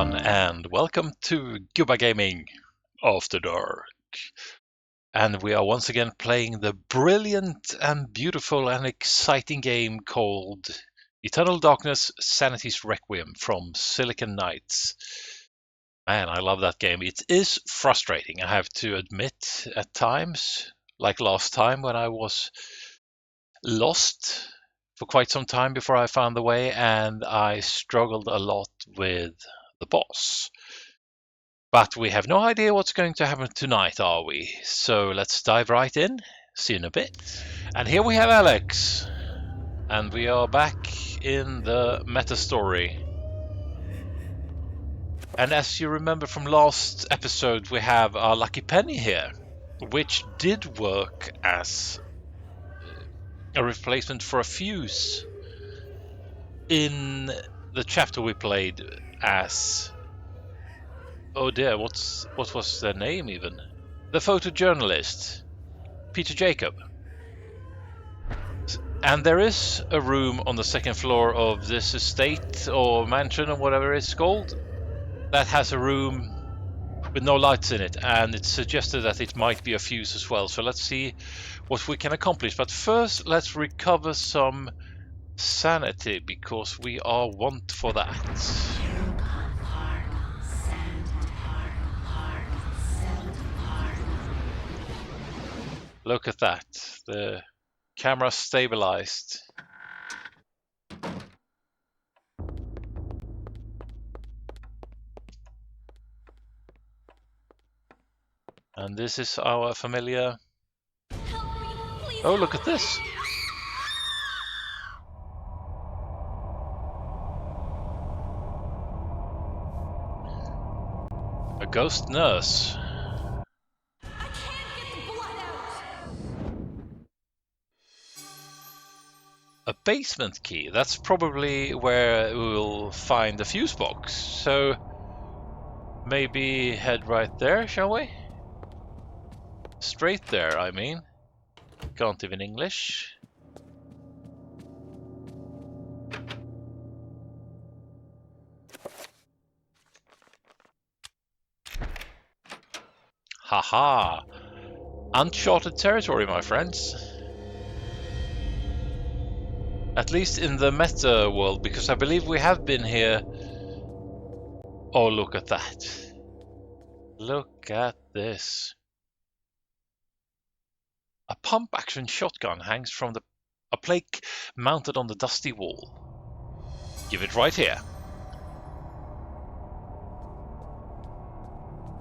everyone, and welcome to GubbaGaming After Dark. And we are once again playing the brilliant and beautiful and exciting game called Eternal Darkness Sanity's Requiem from Silicon Knights. Man, I love that game. It is frustrating, I have to admit, at times, like last time when I was lost for quite some time before I found the way, and I struggled a lot with the boss. But we have no idea what's going to happen tonight, are we? So let's dive right in. See you in a bit. And here we have Alex. And we are back in the meta story. And as you remember from last episode, we have our lucky penny here, which did work as a replacement for a fuse in the chapter we played as... Oh dear, what was their name even? The photojournalist, Peter Jacob. And there is a room on the second floor of this estate or mansion or whatever it's called that has a room with no lights in it, and it's suggested that it might be a fuse as well. So let's see what we can accomplish. But first, let's recover some sanity because we are want for that. Look at that. The camera stabilized. And this is our familiar... Oh, look at this! A ghost nurse. A basement key. That's probably where we will find the fuse box. So maybe head right there, shall we? Straight there, I mean. Can't even English. Haha! Uncharted territory, my friends. At least in the meta world, because I believe we have been here. Oh, look at that. Look at this. A pump-action shotgun hangs from a plate mounted on the dusty wall. Give it right here.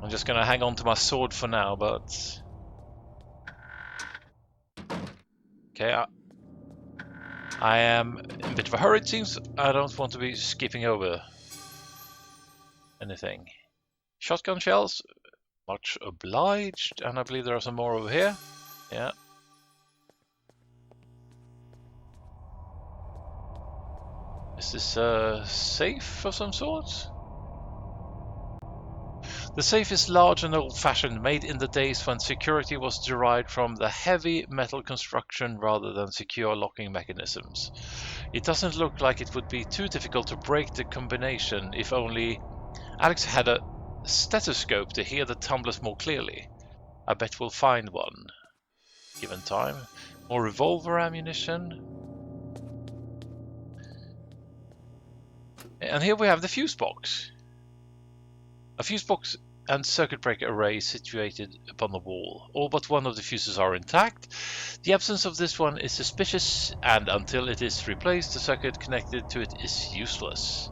I'm just gonna hang on to my sword for now, but... Okay, I am in a bit of a hurry, it seems. I don't want to be skipping over anything. Shotgun shells, much obliged. And I believe there are some more over here. Yeah. Is this a safe of some sort? The safe is large and old-fashioned, made in the days when security was derived from the heavy metal construction rather than secure locking mechanisms. It doesn't look like it would be too difficult to break the combination if only Alex had a stethoscope to hear the tumblers more clearly. I bet we'll find one, given time. More revolver ammunition. And here we have the fuse box. A fuse box and circuit breaker array situated upon the wall. All but one of the fuses are intact. The absence of this one is suspicious, and until it is replaced, the circuit connected to it is useless.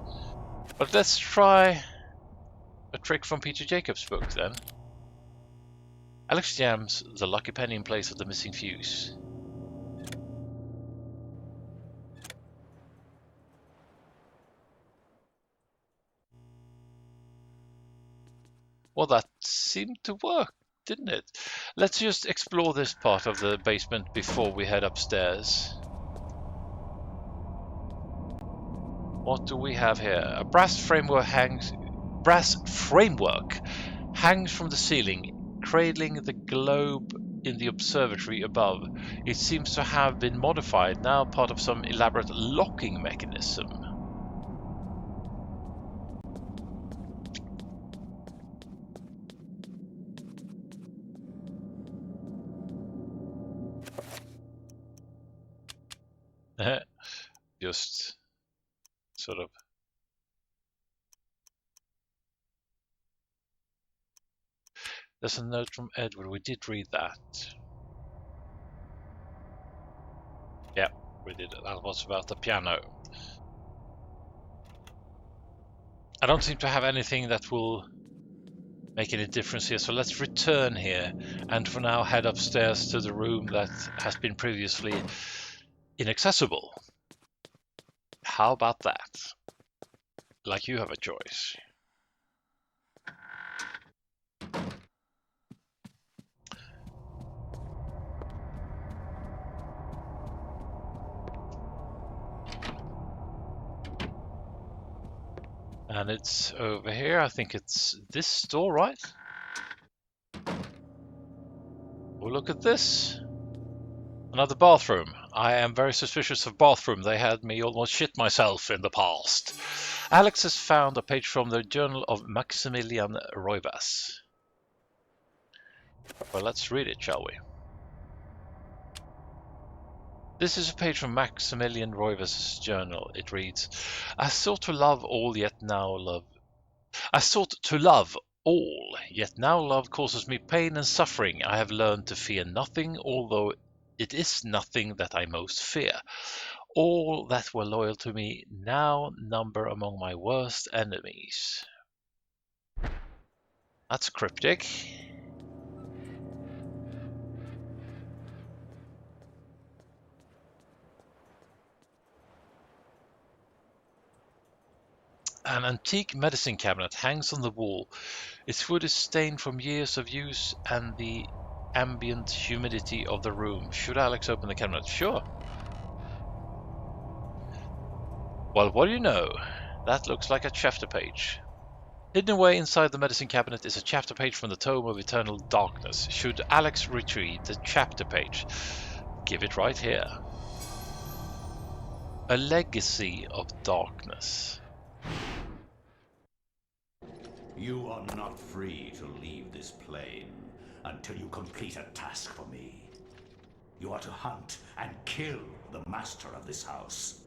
But let's try a trick from Peter Jacobs' book then. Alex jams the lucky penny in place of the missing fuse. Well, that seemed to work, didn't it? Let's just explore this part of the basement before we head upstairs. What do we have here? A brass framework hangs from the ceiling, cradling the globe in the observatory above. It seems to have been modified, now part of some elaborate locking mechanism. sort of. There's a note from Edward. We did read that. Yeah, we did. That was about the piano. I don't seem to have anything that will make any difference here, so let's return here and for now head upstairs to the room that has been previously inaccessible. How about that? Like you have a choice. And it's over here. I think it's this door, right? Oh, look at this. Another bathroom. I am very suspicious of bathroom. They had me almost shit myself in the past. Alex has found a page from the journal of Maximilian Roivas. Well, let's read it, shall we? This is a page from Maximilian Roivas' journal. It reads, I sought to love all, yet now love. I sought to love all, yet now love causes me pain and suffering. I have learned to fear nothing, although it is nothing that I most fear. All that were loyal to me now number among my worst enemies. That's cryptic. An antique medicine cabinet hangs on the wall. Its wood is stained from years of use and the ambient humidity of the room. Should Alex open the cabinet? Sure. Well, what do you know? That looks like a chapter page. Hidden away inside the medicine cabinet is a chapter page from the Tome of Eternal Darkness. Should Alex retrieve the chapter page? Give it right here. A Legacy of Darkness. You are not free to leave this plane until you complete a task for me. You are to hunt and kill the master of this house.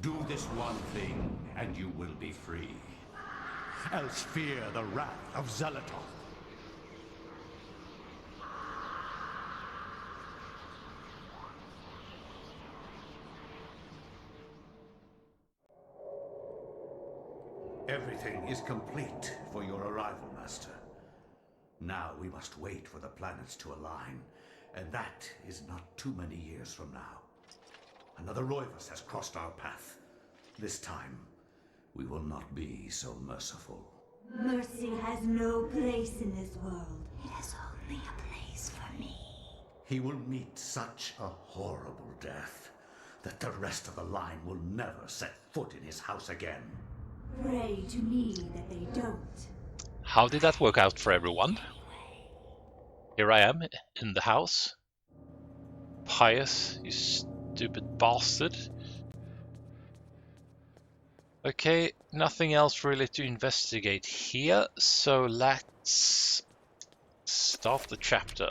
Do this one thing and you will be free. Else fear the wrath of Zelatoth. Everything is complete for your arrival, Master. Now we must wait for the planets to align, and that is not too many years from now. Another Roivas has crossed our path. This time, we will not be so merciful. Mercy has no place in this world. It has only a place for me. He will meet such a horrible death that the rest of the line will never set foot in his house again. Pray to me that they don't. How did that work out for everyone? Here I am in the house. Pious, you stupid bastard. Okay, nothing else really to investigate here, so let's start the chapter.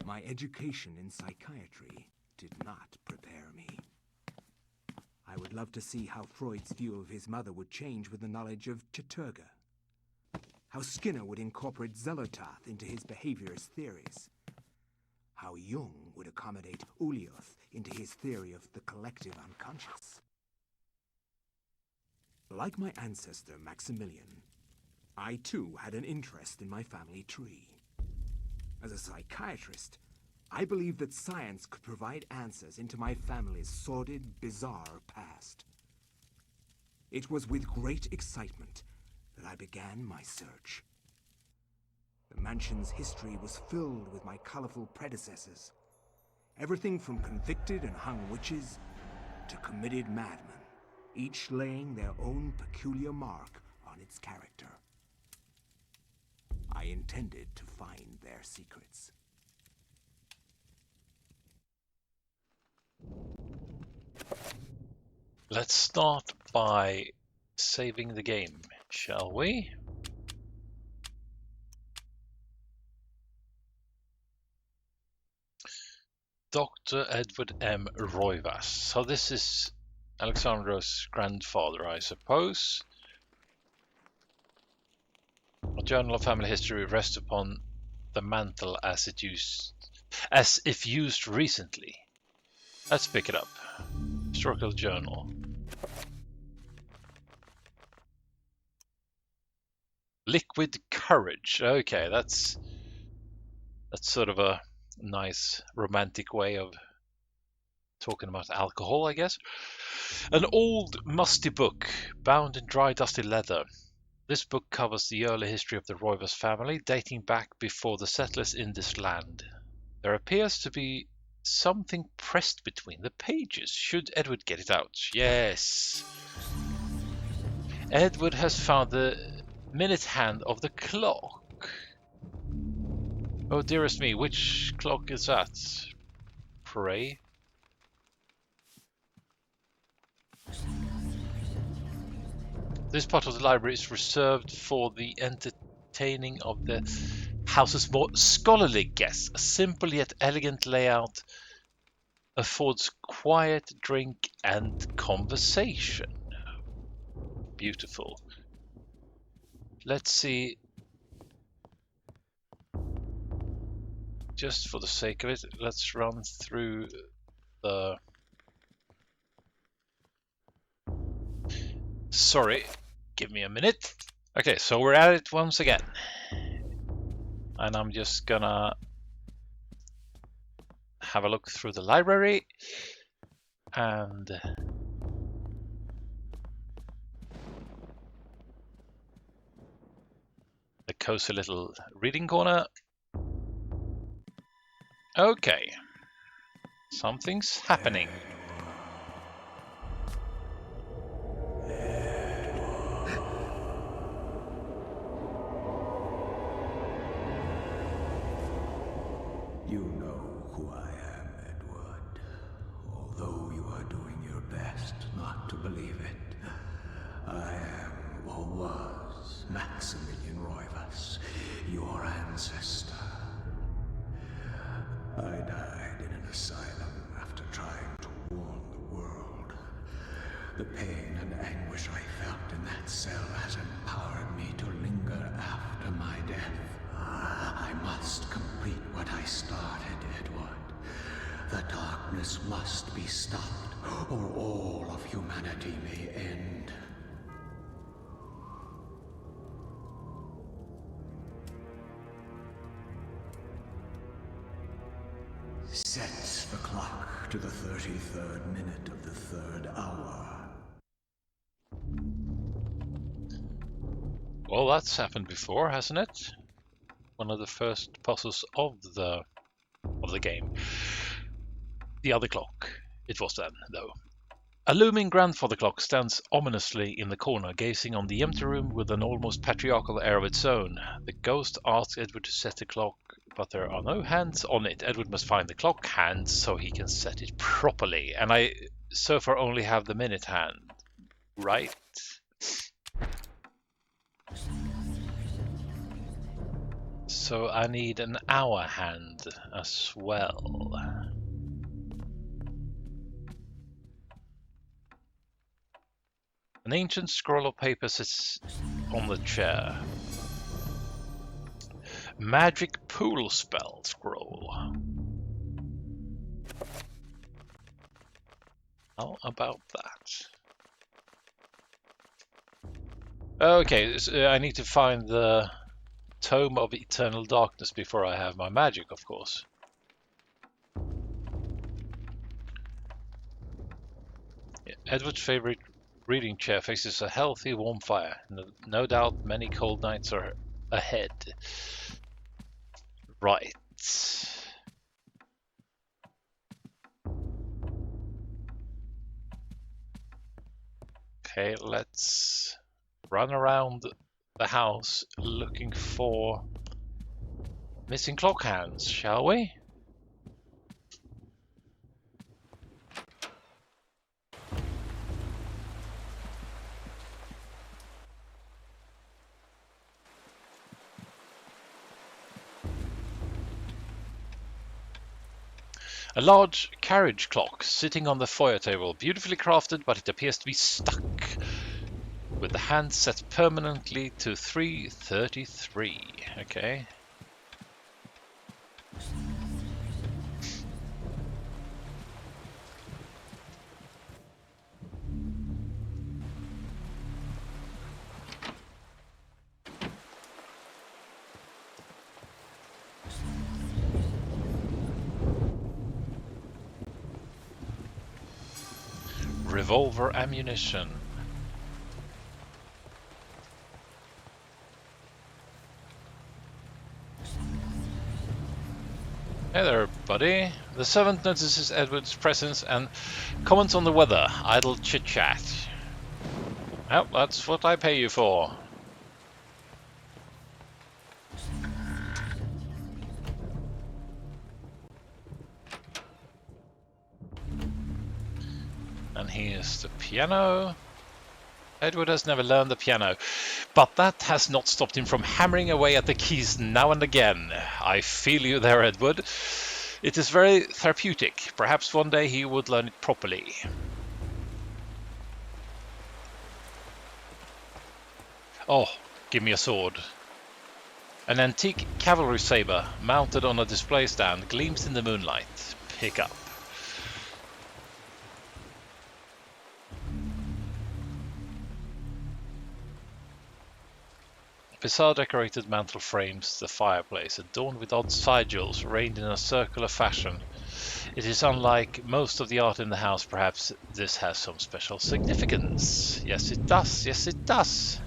My education in psychiatry did not prepare me. I would love to see how Freud's view of his mother would change with the knowledge of Chattur'gha. How Skinner would incorporate Zelatoth into his behaviorist theories. How Jung would accommodate Ulioth into his theory of the collective unconscious. Like my ancestor Maximilian, I too had an interest in my family tree. As a psychiatrist, I believed that science could provide answers into my family's sordid, bizarre past. It was with great excitement that I began my search. The mansion's history was filled with my colorful predecessors. Everything from convicted and hung witches to committed madmen, each laying their own peculiar mark on its character. I intended to find their secrets. Let's start by saving the game, shall we? Dr. Edward M. Roivas. So this is Alexandra's grandfather, I suppose. A journal of family history rests upon the mantle as if used recently. Let's pick it up. Historical journal. Liquid courage. Okay, that's sort of a nice romantic way of talking about alcohol, I guess. An old musty book bound in dry dusty leather. This book covers the early history of the Roivas family, dating back before the settlers in this land. There appears to be something pressed between the pages. Should Edward get it out? Yes. Edward has found the minute hand of the clock. Oh dearest me, which clock is that? Pray. This part of the library is reserved for the entertaining of the house's more scholarly guests. A simple yet elegant layout affords quiet drink and conversation. Beautiful. Let's see. Just for the sake of it, let's run through the... Sorry, give me a minute. Okay, so we're at it once again. And I'm just gonna have a look through the library and the cozy little reading corner. Okay, something's happening. You know who I am, Edward. Although you are doing your best not to believe it, I am, or was, Maximilian Roivas, your ancestor. I died in an asylum after trying to warn the world. The pain and anguish I felt in that cell has empowered me to linger after my death. I must complete what I started, Edward. The darkness must be stopped, or all of humanity may end. Sets the clock to the 33rd minute of the 3rd hour. Well, that's happened before, hasn't it? One of the first puzzles of the game. The other clock. It was then, though. A looming grandfather clock stands ominously in the corner, gazing on the empty room with an almost patriarchal air of its own. The ghost asks Edward to set the clock, but there are no hands on it. Edward must find the clock hands so he can set it properly. And I so far only have the minute hand, right? So I need an hour hand as well. An ancient scroll of paper sits on the chair. Magic pool spell scroll. How about that? Okay, so I need to find the Tome of Eternal Darkness before I have my magic, of course. Yeah, Edward's favorite reading chair faces a healthy, warm fire. No doubt many cold nights are ahead. Right. Okay, let's run around the house looking for missing clock hands, shall we? A large carriage clock sitting on the foyer table, beautifully crafted, but it appears to be stuck, with the hand set permanently to 3:33. Okay. Revolver ammunition. Hey there, buddy. The servant notices Edward's presence and comments on the weather. Idle chit-chat. Well, that's what I pay you for. And here's the piano. Edward has never learned the piano, but that has not stopped him from hammering away at the keys now and again. I feel you there, Edward. It is very therapeutic. Perhaps one day he would learn it properly. Oh, give me a sword. An antique cavalry saber mounted on a display stand gleams in the moonlight. Pick up. Bizarre decorated mantel frames the fireplace, adorned with odd sigils, arranged in a circular fashion. It is unlike most of the art in the house. Perhaps this has some special significance. Yes, it does. Yes, it does.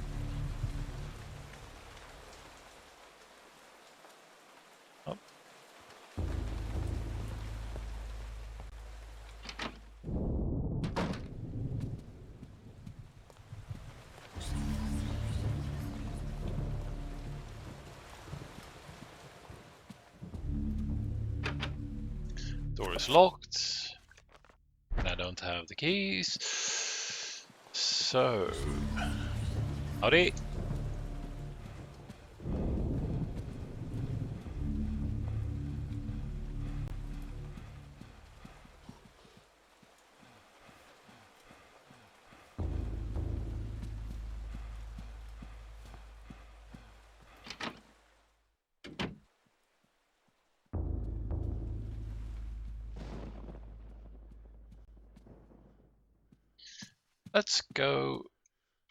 Oh. Door is locked. And I don't have the keys. So, howdy.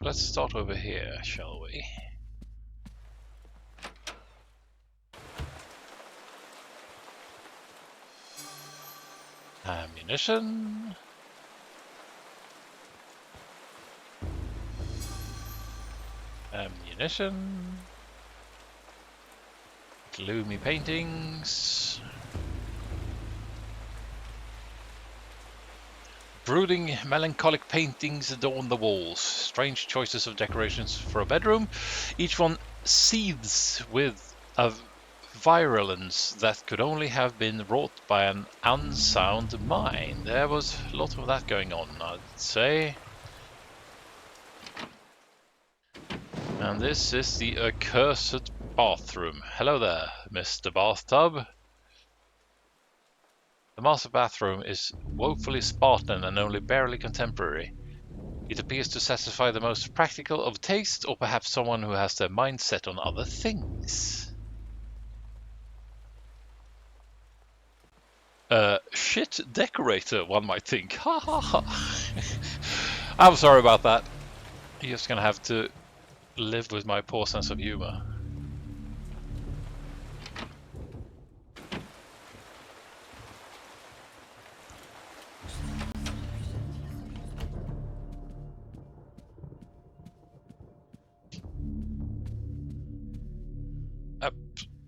Let's start over here, shall we? Ammunition. Ammunition. Gloomy paintings. Brooding, melancholic paintings adorn the walls. Strange choices of decorations for a bedroom. Each one seethes with a virulence that could only have been wrought by an unsound mind. There was a lot of that going on, I'd say. And this is the accursed bathroom. Hello there, Mr. Bathtub. The master bathroom is woefully Spartan and only barely contemporary. It appears to satisfy the most practical of taste, or perhaps someone who has their mind set on other things. Shit decorator, one might think. Ha ha ha. I'm sorry about that. You're just gonna have to live with my poor sense of humor.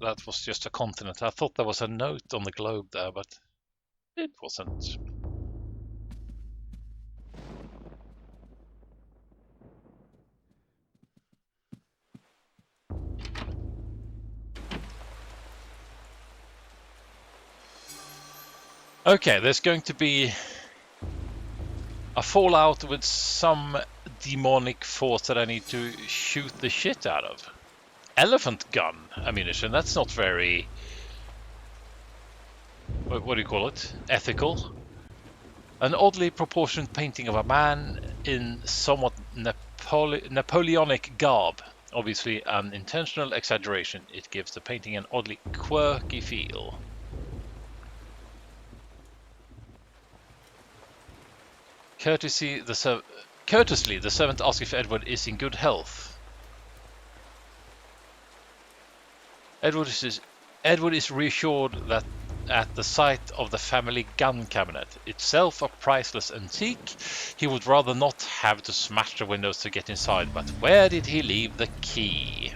That was just a continent. I thought there was a note on the globe there, but it wasn't. Okay, there's going to be a fallout with some demonic force that I need to shoot the shit out of. Elephant gun ammunition, that's not very what do you call it? Ethical. An oddly proportioned painting of a man in somewhat Napoleonic garb. Obviously an intentional exaggeration. It gives the painting an oddly quirky feel. Courteously, the servant asks if Edward is in good health. Edward is reassured that at the sight of the family gun cabinet, itself a priceless antique, he would rather not have to smash the windows to get inside. But where did he leave the key?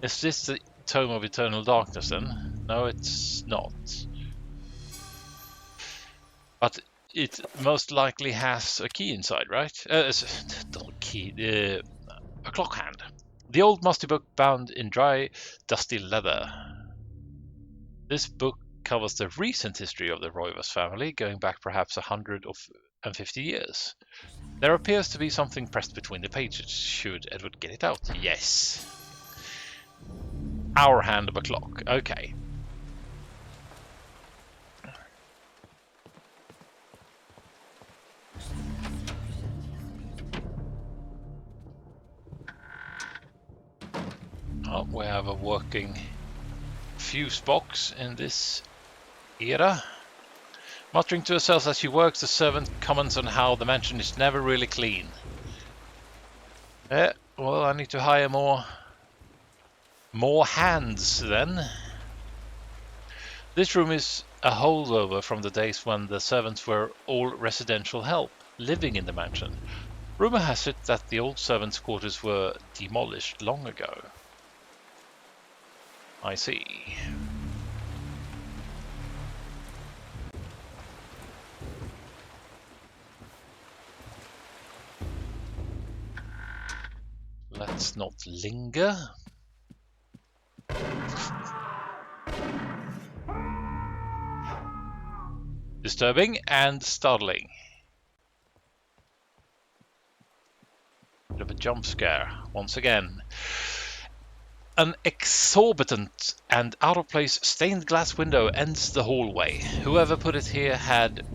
Is this the Tome of Eternal Darkness then? No, it's not. But it most likely has a key inside, right? Not key, a clock hand. The old musty book bound in dry, dusty leather. This book covers the recent history of the Roivas family, going back perhaps 150 years. There appears to be something pressed between the pages. Should Edward get it out? Yes. Hour hand of a clock. Okay. Oh, we have a working fuse box in this era. Muttering to herself as she works, the servant comments on how the mansion is never really clean. Well, I need to hire more hands then. This room is a holdover from the days when the servants were all residential help, living in the mansion. Rumor has it that the old servants' quarters were demolished long ago. I see. Let's not linger. Disturbing and startling. Bit of a jump scare once again. An exorbitant and out-of-place stained glass window ends the hallway. Whoever put it here had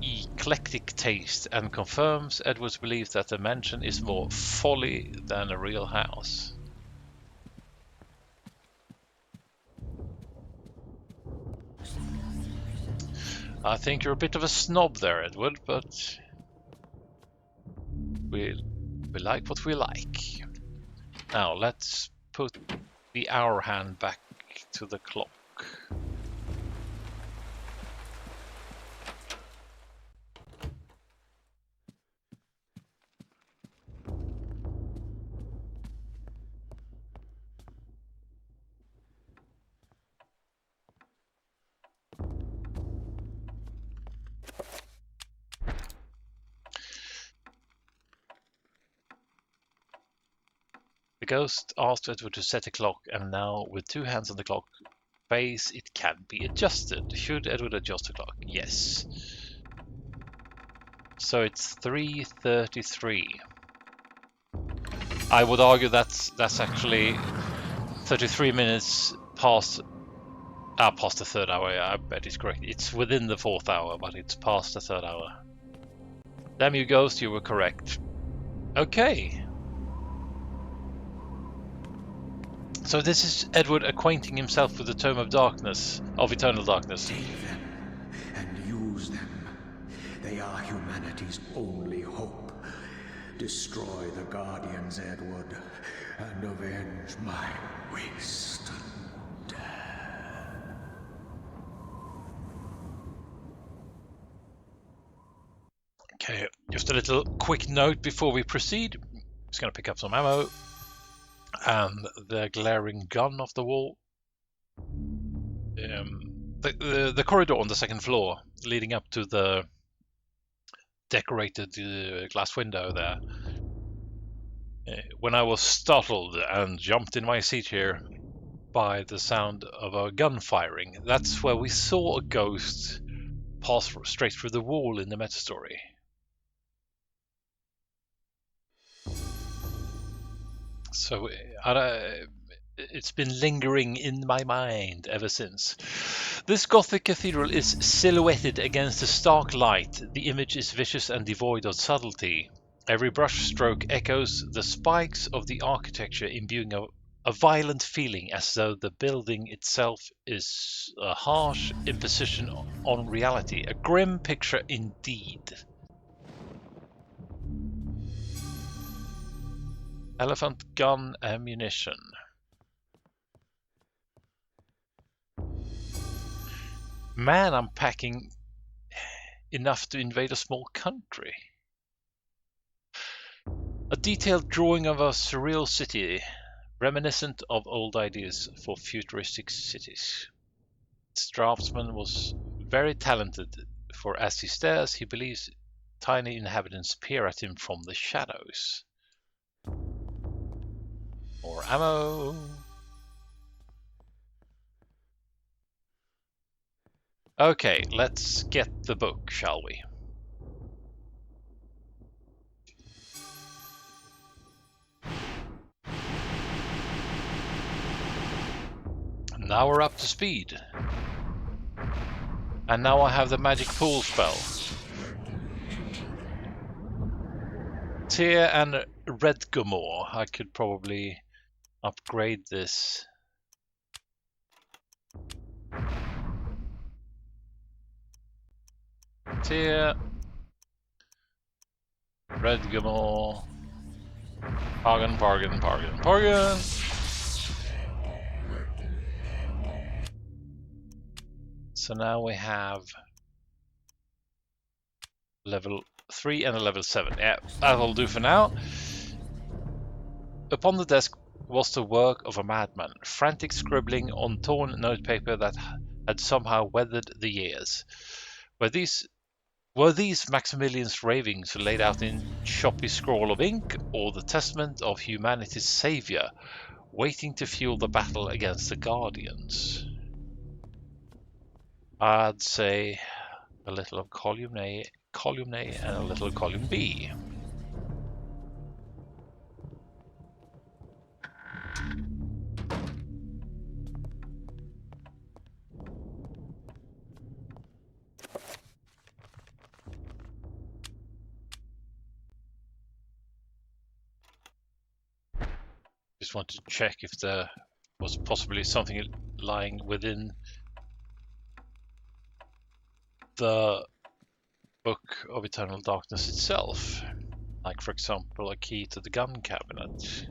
eclectic taste and confirms Edward's belief that the mansion is more folly than a real house. I think you're a bit of a snob there, Edward, but we like what we like. Now let's put the hour hand back to the clock. The ghost asked Edward to set a clock, and now, with two hands on the clock face, it can be adjusted. Should Edward adjust the clock? Yes. So it's 3:33. I would argue that's actually 33 minutes past the third hour. Yeah, I bet it's correct. It's within the fourth hour, but it's past the third hour. Damn you, ghost, you were correct. Okay. So this is Edward acquainting himself with the Tome of Darkness, of Eternal Darkness. Take them and use them. They are humanity's only hope. Destroy the Guardians, Edward, and avenge my waste and death. Okay, just a little quick note before we proceed. Just going to pick up some ammo. And the glaring gun off the wall. The corridor on the second floor, leading up to the decorated glass window there. When I was startled and jumped in my seat here by the sound of a gun firing, that's where we saw a ghost pass straight through the wall in the meta story. So it's been lingering in my mind ever since. This Gothic cathedral is silhouetted against the stark light. The image is vicious and devoid of subtlety. Every brushstroke echoes the spikes of the architecture, imbuing a violent feeling, as though the building itself is a harsh imposition on reality. A grim picture indeed. Elephant gun ammunition. Man, I'm packing enough to invade a small country. A detailed drawing of a surreal city, reminiscent of old ideas for futuristic cities. Its draftsman was very talented, for as he stares, he believes tiny inhabitants peer at him from the shadows. More ammo. Okay, let's get the book, shall we? Now we're up to speed. And now I have the magic pool spell. Tyr and Redgumor. I could probably upgrade this. Tyr, Redgumor. Bargain, bargain, bargain, bargain. So now we have level 3 and a level 7. Yeah, that'll do for now. Upon the desk was the work of a madman, frantic scribbling on torn notepaper that had somehow weathered the years. Were these Maximilian's ravings laid out in choppy scrawl of ink, or the testament of humanity's savior, waiting to fuel the battle against the Guardians? I'd say a little of column A, and a little of column B. Just want to check if there was possibly something lying within the Book of Eternal Darkness itself. Like, for example, a key to the gun cabinet.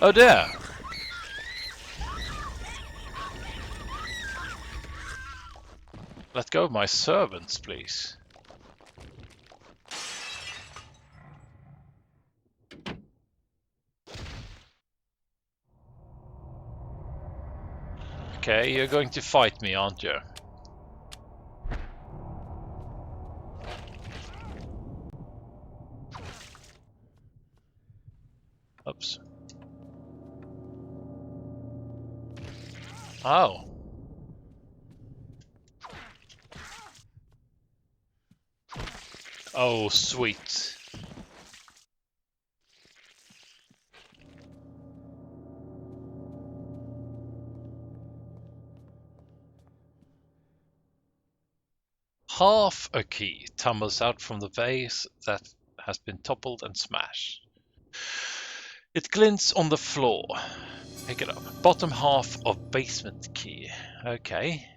Oh dear! Let go of my servants, please. Okay, you're going to fight me, aren't you? Oops. Oh. Oh, sweet. Half a key tumbles out from the vase that has been toppled and smashed. It glints on the floor. Pick it up. Bottom half of basement key. Okay.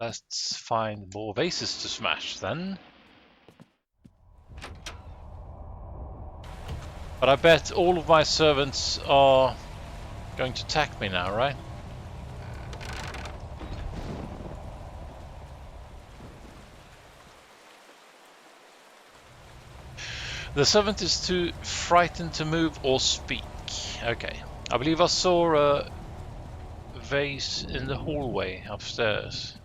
Let's find more vases to smash then. But I bet all of my servants are going to attack me now, right? The servant is too frightened to move or speak. Okay. I believe I saw a vase in the hallway upstairs.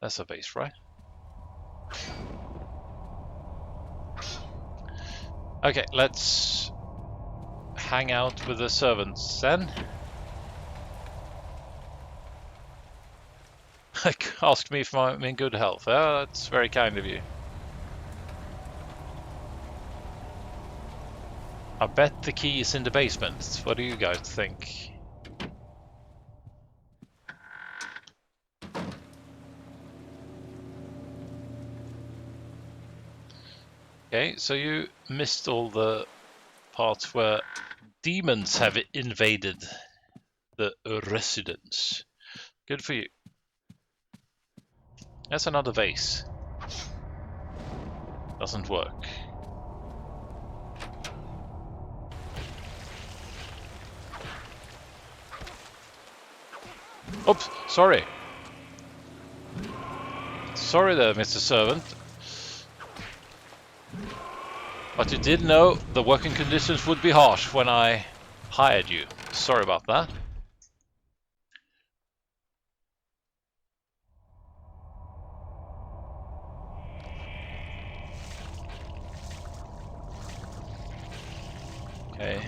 That's a vase, right? Okay, let's hang out with the servants then. Asked me if I'm in good health. Oh, that's very kind of you. I bet the key is in the basement. What do you guys think? Okay, so you missed all the parts where demons have invaded the residence. Good for you. That's another vase. Doesn't work. Oops, sorry. Sorry there, Mr. Servant. But you did know the working conditions would be harsh when I hired you. Sorry about that. Okay.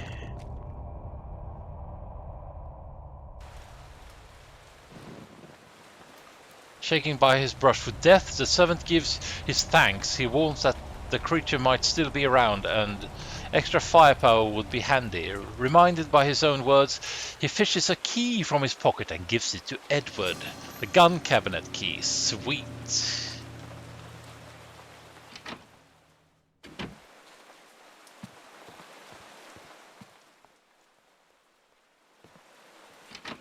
Shaking by his brush with death, the servant gives his thanks. He warns that the creature might still be around and extra firepower would be handy. Reminded by his own words, he fishes a key from his pocket and gives it to Edward. The gun cabinet key. Sweet.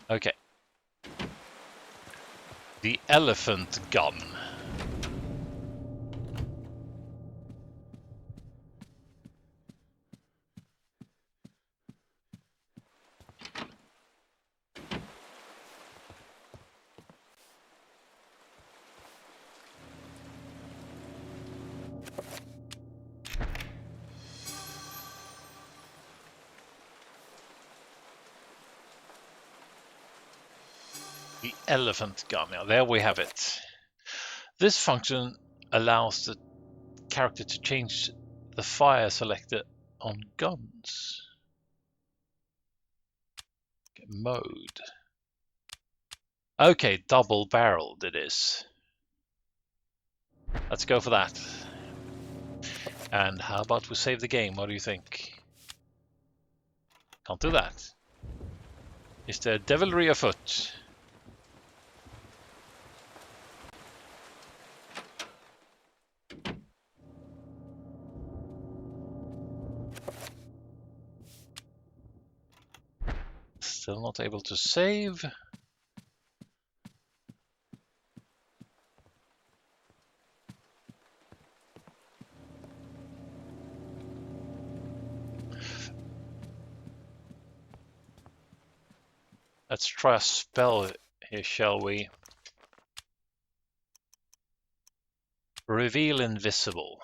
Okay. The elephant gun. The elephant gun. Now there we have it. This function allows the character to change the fire selector on guns. Okay, mode. Okay, double barreled it is. Let's go for that. And how about we save the game? What do you think? Can't do that. Is there devilry afoot? Still not able to save. Let's try a spell here, shall we? Reveal invisible.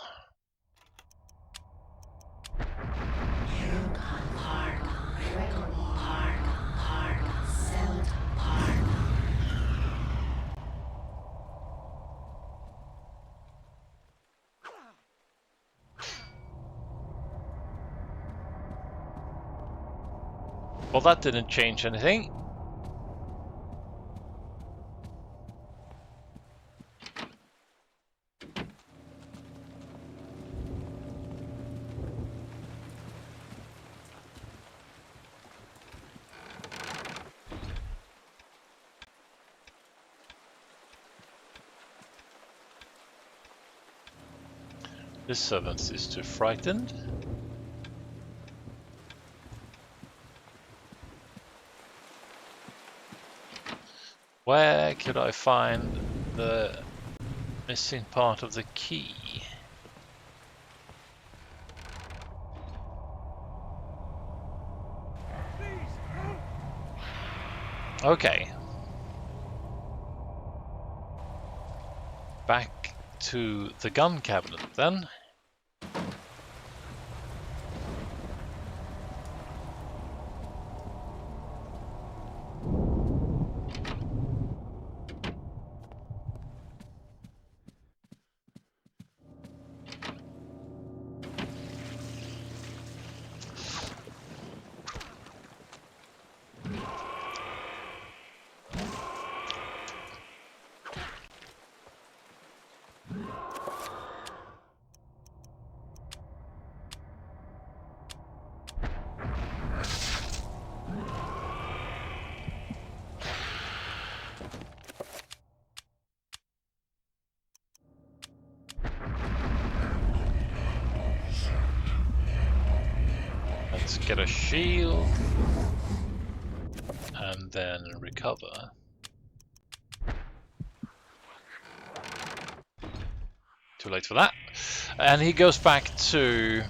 Well, that didn't change anything. This servant is too frightened. Where could I find the missing part of the key? Okay. Back to the gun cabinet then. get a shield. And then recover. Too late for that. And he goes back to...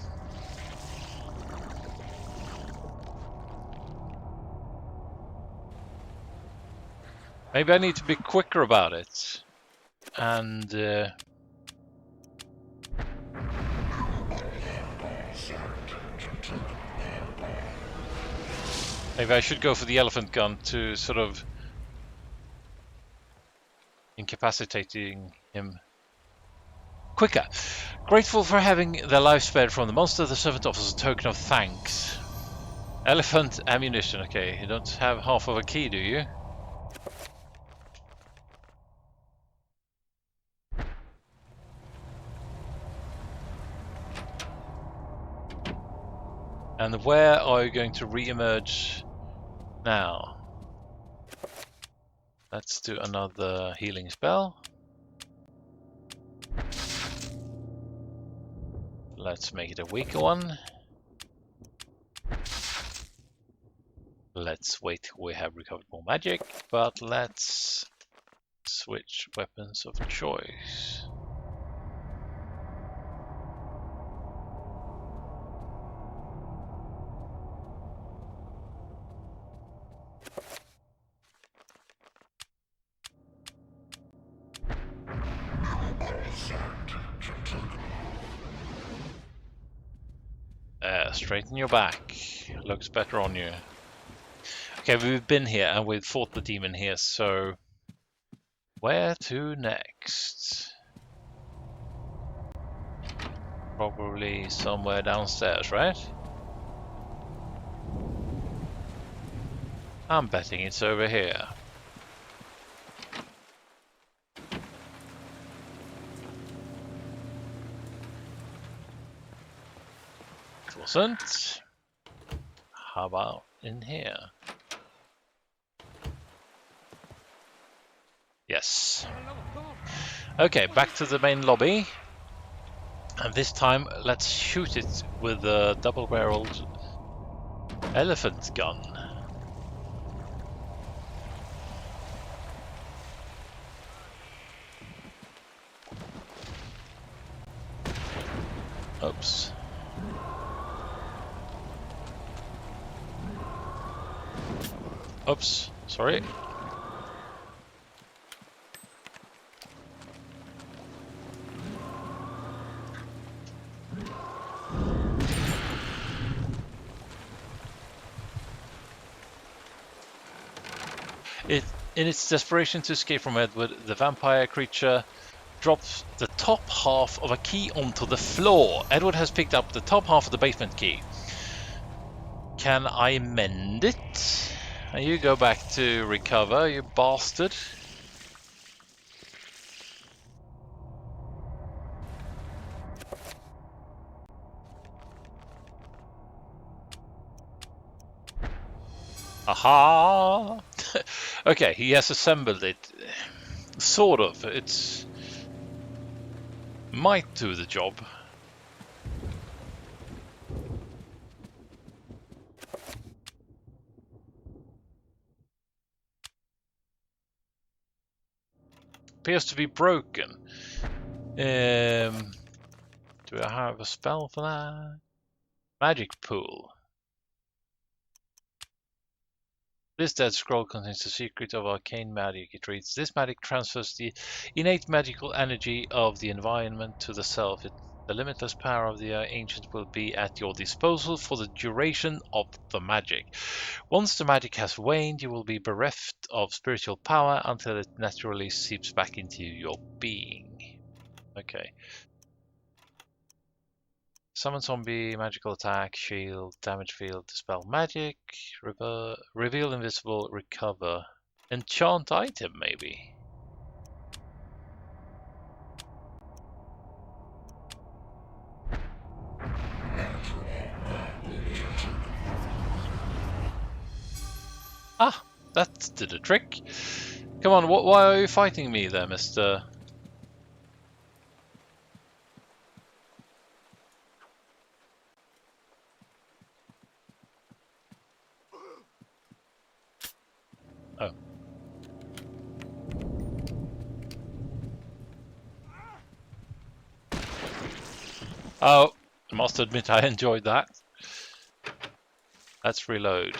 Maybe I need to be quicker about it. And... maybe I should go for the elephant gun to sort of... incapacitating him quicker. Grateful for having the life spared from the monster, the servant offers a token of thanks. Elephant ammunition. Okay, you don't have half of a key, do you? And where are you going to re-emerge now? Let's do another healing spell. Let's make it a weaker one. Let's wait till we have recovered more magic, but let's switch weapons of choice. Straighten your back. Looks better on you. Okay, we've been here and we've fought the demon here, so where to next? Probably somewhere downstairs, right? I'm betting it's over here. It wasn't. How about in here? Yes. Okay, back to the main lobby. And this time, let's shoot it with a double-barreled elephant gun. Oops. Oops, sorry. In its desperation to escape from Edward, the vampire creature drops the top half of a key onto the floor. Edward has picked up the top half of the basement key. Can I mend it? And you go back to recover, you bastard. Aha! Okay, he has assembled it. Sort of. It's might do the job. Appears to be broken. Do I have a spell for that? Magic pool. This dead scroll contains the secret of arcane magic. It reads, this magic transfers the innate magical energy of the environment to the self. The limitless power of the ancient will be at your disposal for the duration of the magic. Once the magic has waned, you will be bereft of spiritual power until it naturally seeps back into your being. Okay. Summon zombie, magical attack, shield, damage field, dispel magic, reveal invisible, recover. Enchant item, maybe? Ah, that did a trick. Come on, why are you fighting me there, Mr. Oh, I must admit I enjoyed that. Let's reload.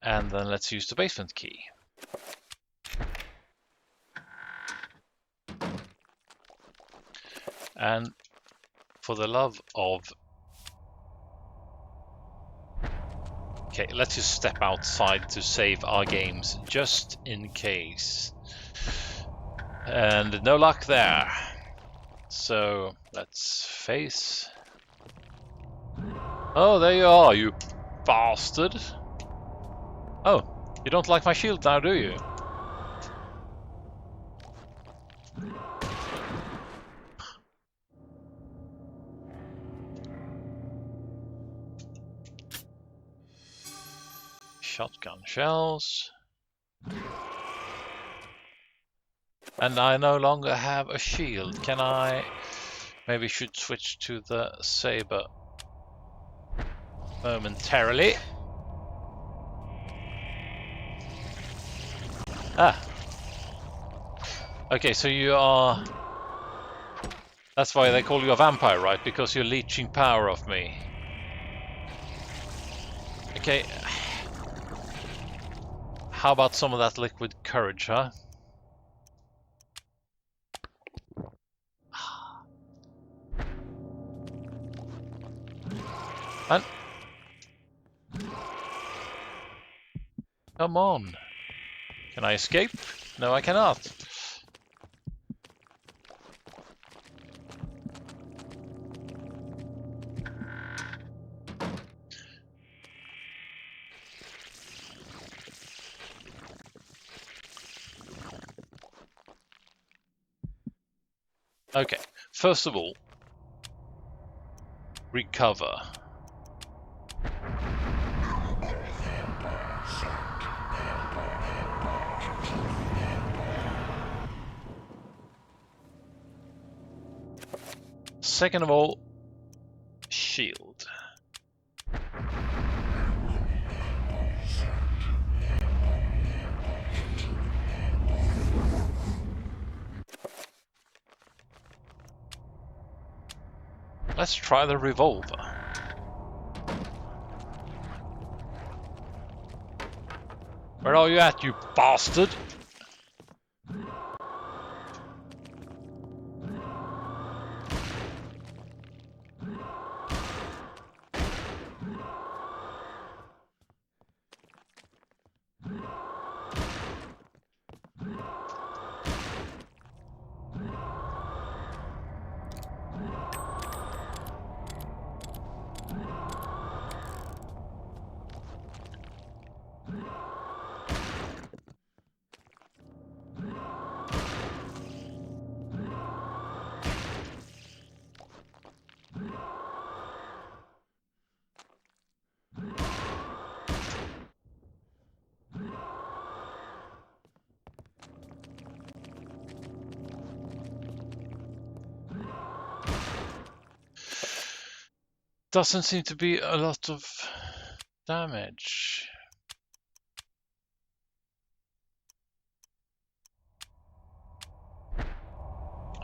And then let's use the basement key. And for the love of... Okay, let's just step outside to save our games, just in case. And no luck there. So, let's face... Oh, there you are, you bastard. Oh, you don't like my shield now, do you? Shotgun shells. And I no longer have a shield. Can I... Maybe should switch to the saber momentarily. Ah. Okay, so you are... That's why they call you a vampire, right? Because you're leeching power off me. Okay. How about some of that liquid courage, huh? And... Come on. Can I escape? No, I cannot. Okay, first of all, recover. Second of all, shield. Let's try the revolver. Where are you at, you bastard? Doesn't seem to be a lot of damage.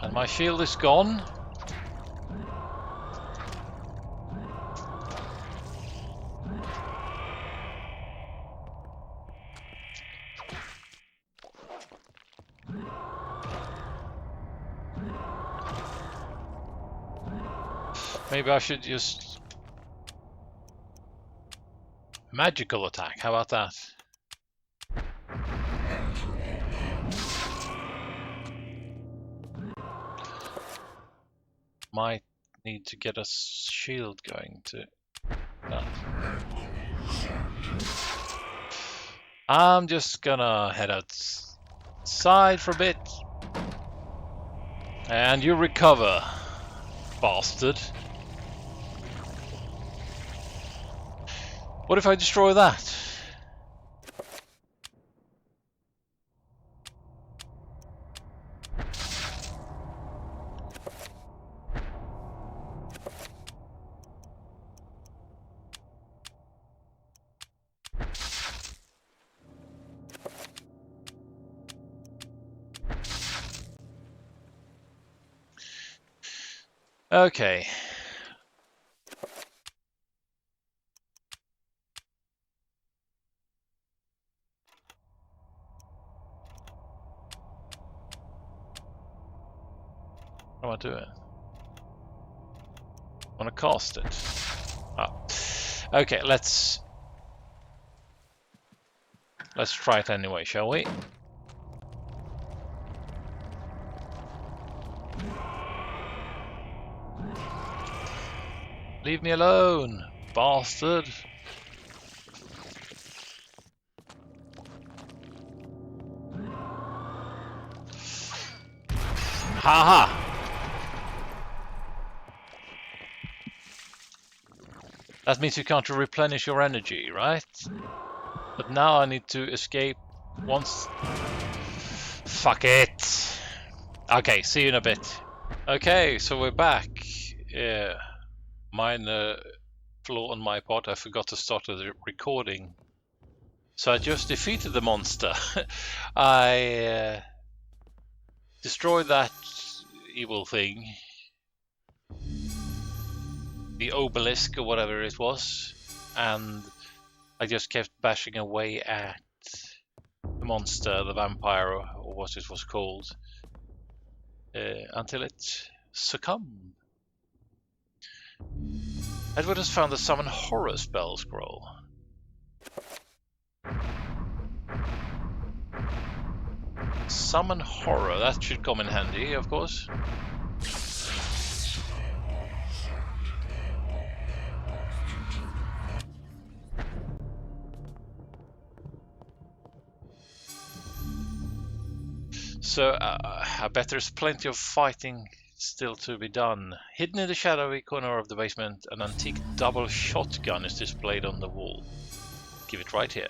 And my shield is gone. Maybe I should just... Magical attack, how about that? Might need to get a shield going to that. I'm just gonna head outside for a bit. And you recover, bastard. What if I destroy that? Okay. What am I doing? I want to cast it. Ah. Okay, let's try it anyway, shall we? Leave me alone, bastard. Haha! That means you can't replenish your energy, right? But now I need to escape once. Fuck it! Okay, see you in a bit. Okay, so we're back. Yeah, minor flaw on my part. I forgot to start the recording. So I just defeated the monster. I destroyed that evil thing. The obelisk or whatever it was. And I just kept bashing away at the monster, the vampire, or what it was called, until it succumbed. Edward has found the Summon Horror spell scroll. Summon Horror, that should come in handy, of course. So I bet there's plenty of fighting still to be done. Hidden in the shadowy corner of the basement, an antique double shotgun is displayed on the wall. Give it right here.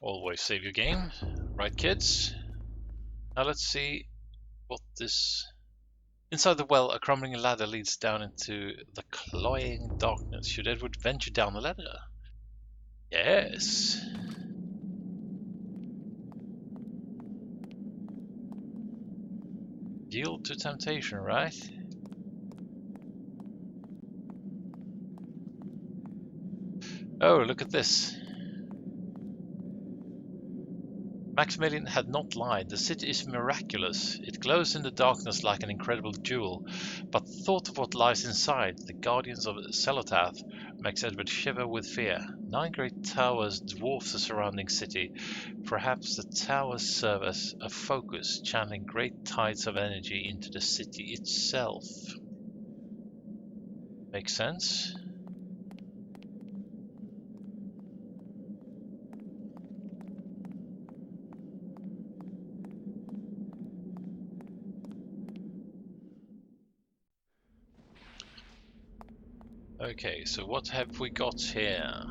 Always save your game, right kids? Now let's see what this... Inside the well, a crumbling ladder leads down into the cloying darkness. Should Edward venture down the ladder? Yes. Yield to temptation, right? Oh, look at this. Maximilian had not lied. The city is miraculous. It glows in the darkness like an incredible jewel. But the thought of what lies inside, the guardians of Celotath, makes Edward shiver with fear. 9 great towers dwarf the surrounding city. Perhaps the towers serve as a focus, channeling great tides of energy into the city itself. Makes sense? Okay, so what have we got here?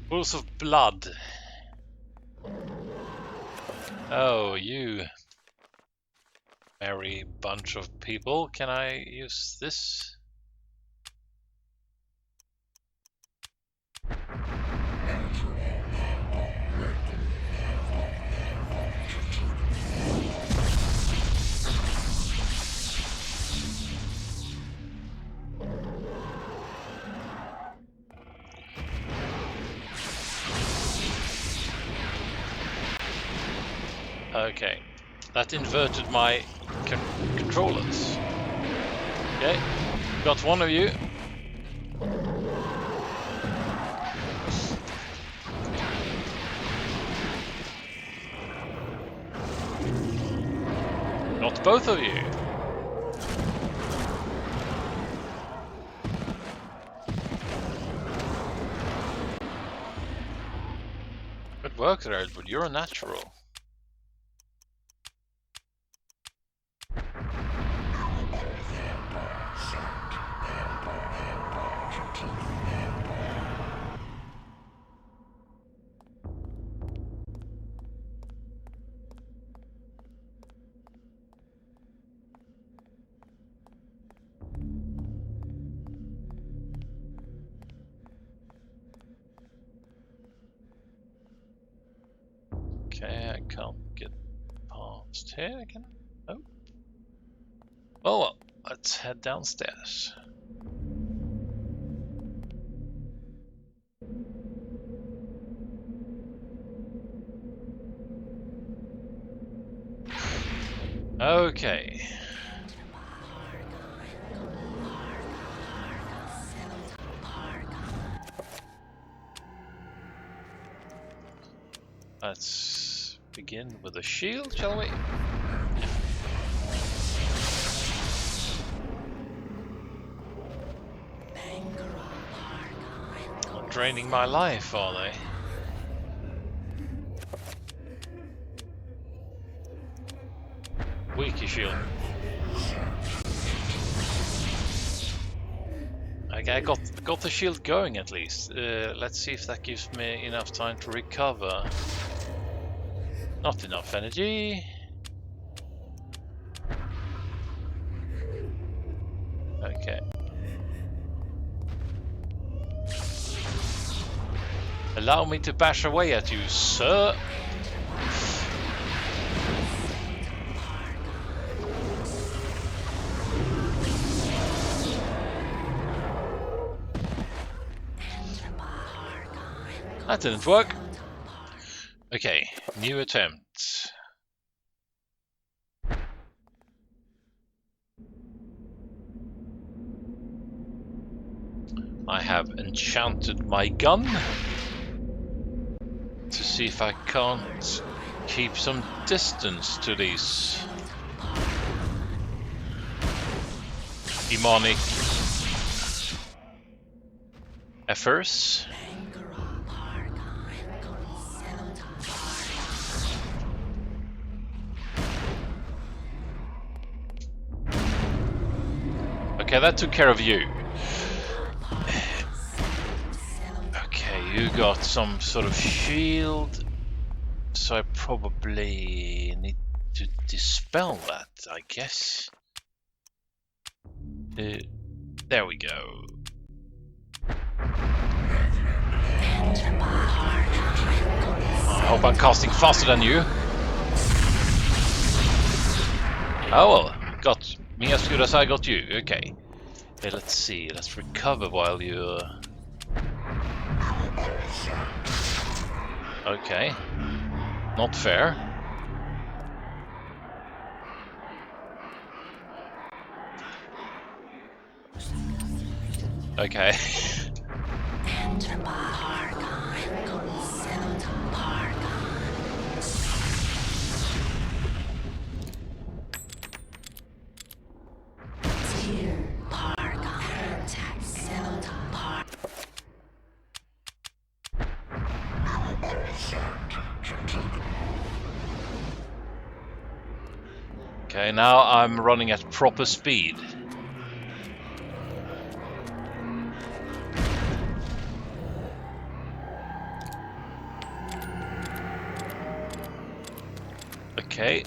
Pools of blood. Oh, you merry bunch of people. Can I use this? Okay, that inverted my controllers. Okay, got one of you. Not both of you. Good work there, Edward. You're a natural. Can't get past here, can I? Oh. Oh well, let's head downstairs. Okay. Let's begin with a shield, shall we? Not draining my life, are they? Weaker shield. Okay, I got the shield going at least. Let's see if that gives me enough time to recover. Not enough energy. Okay. Allow me to bash away at you, sir. That didn't work. Okay, new attempt. I have enchanted my gun to see if I can't keep some distance to these demonic efforts. Okay, that took care of you. Okay, you got some sort of shield, so I probably need to dispel that, I guess. There we go. I hope I'm casting faster than you. Oh well, got me as good as I got you. Okay. Okay, let's see. Let's recover while you. Okay. Not fair. Okay. Okay, now I'm running at proper speed. Okay.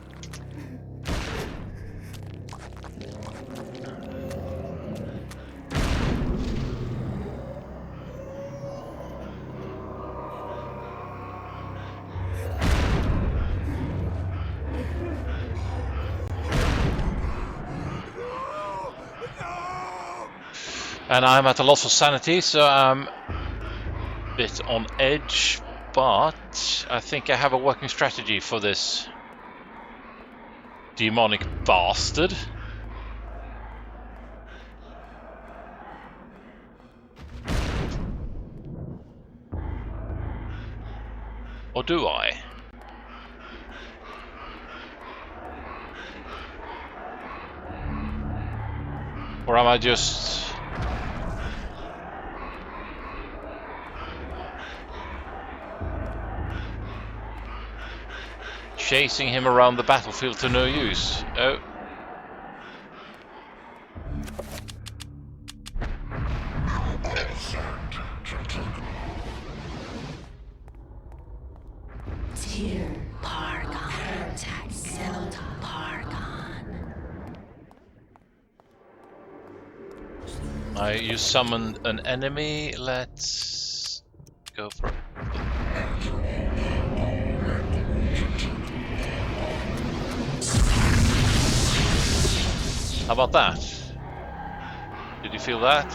And I'm at a loss of sanity, so I'm a bit on edge, but I think I have a working strategy for this demonic bastard. Or do I? Or am I just... chasing him around the battlefield to no use? Oh. You summoned an enemy. Let's go for it. How about that? Did you feel that?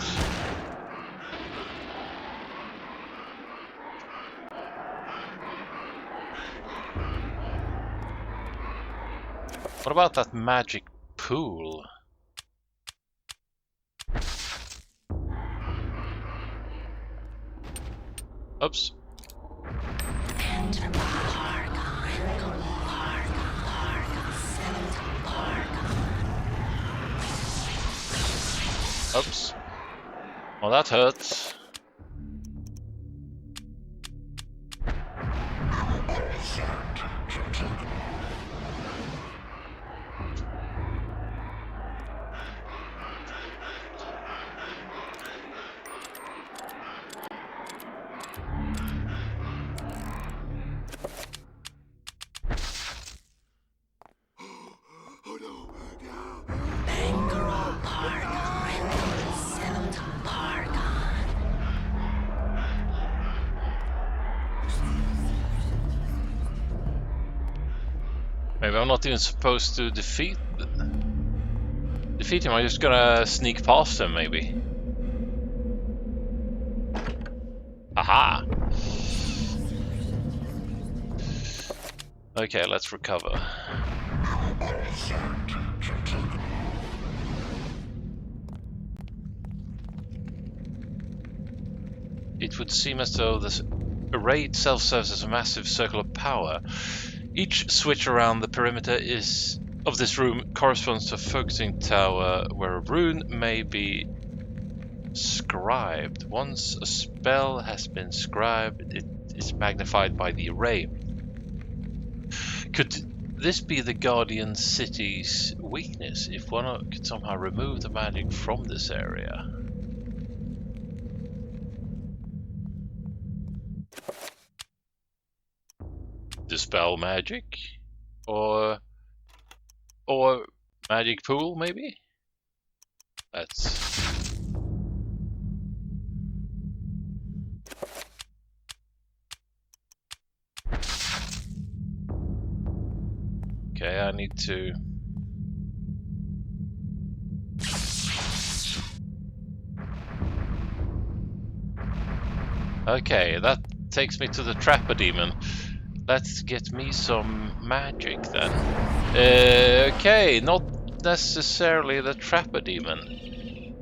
What about that magic pool? Oops. Oops. Well, that hurts. Maybe I'm not even supposed to defeat him. I'm just gonna sneak past him, maybe. Aha! Okay, let's recover. It would seem as though this array itself serves as a massive circle of power. Each switch around the perimeter of this room corresponds to a focusing tower where a rune may be scribed. Once a spell has been scribed, it is magnified by the array. Could this be the Guardian City's weakness? If one could somehow remove the magic from this area. Dispel magic? Or magic pool, maybe? Let's... Okay, I need to... Okay, that takes me to the Trapper Demon. Let's get me some magic then. Okay, not necessarily the Trapper Demon.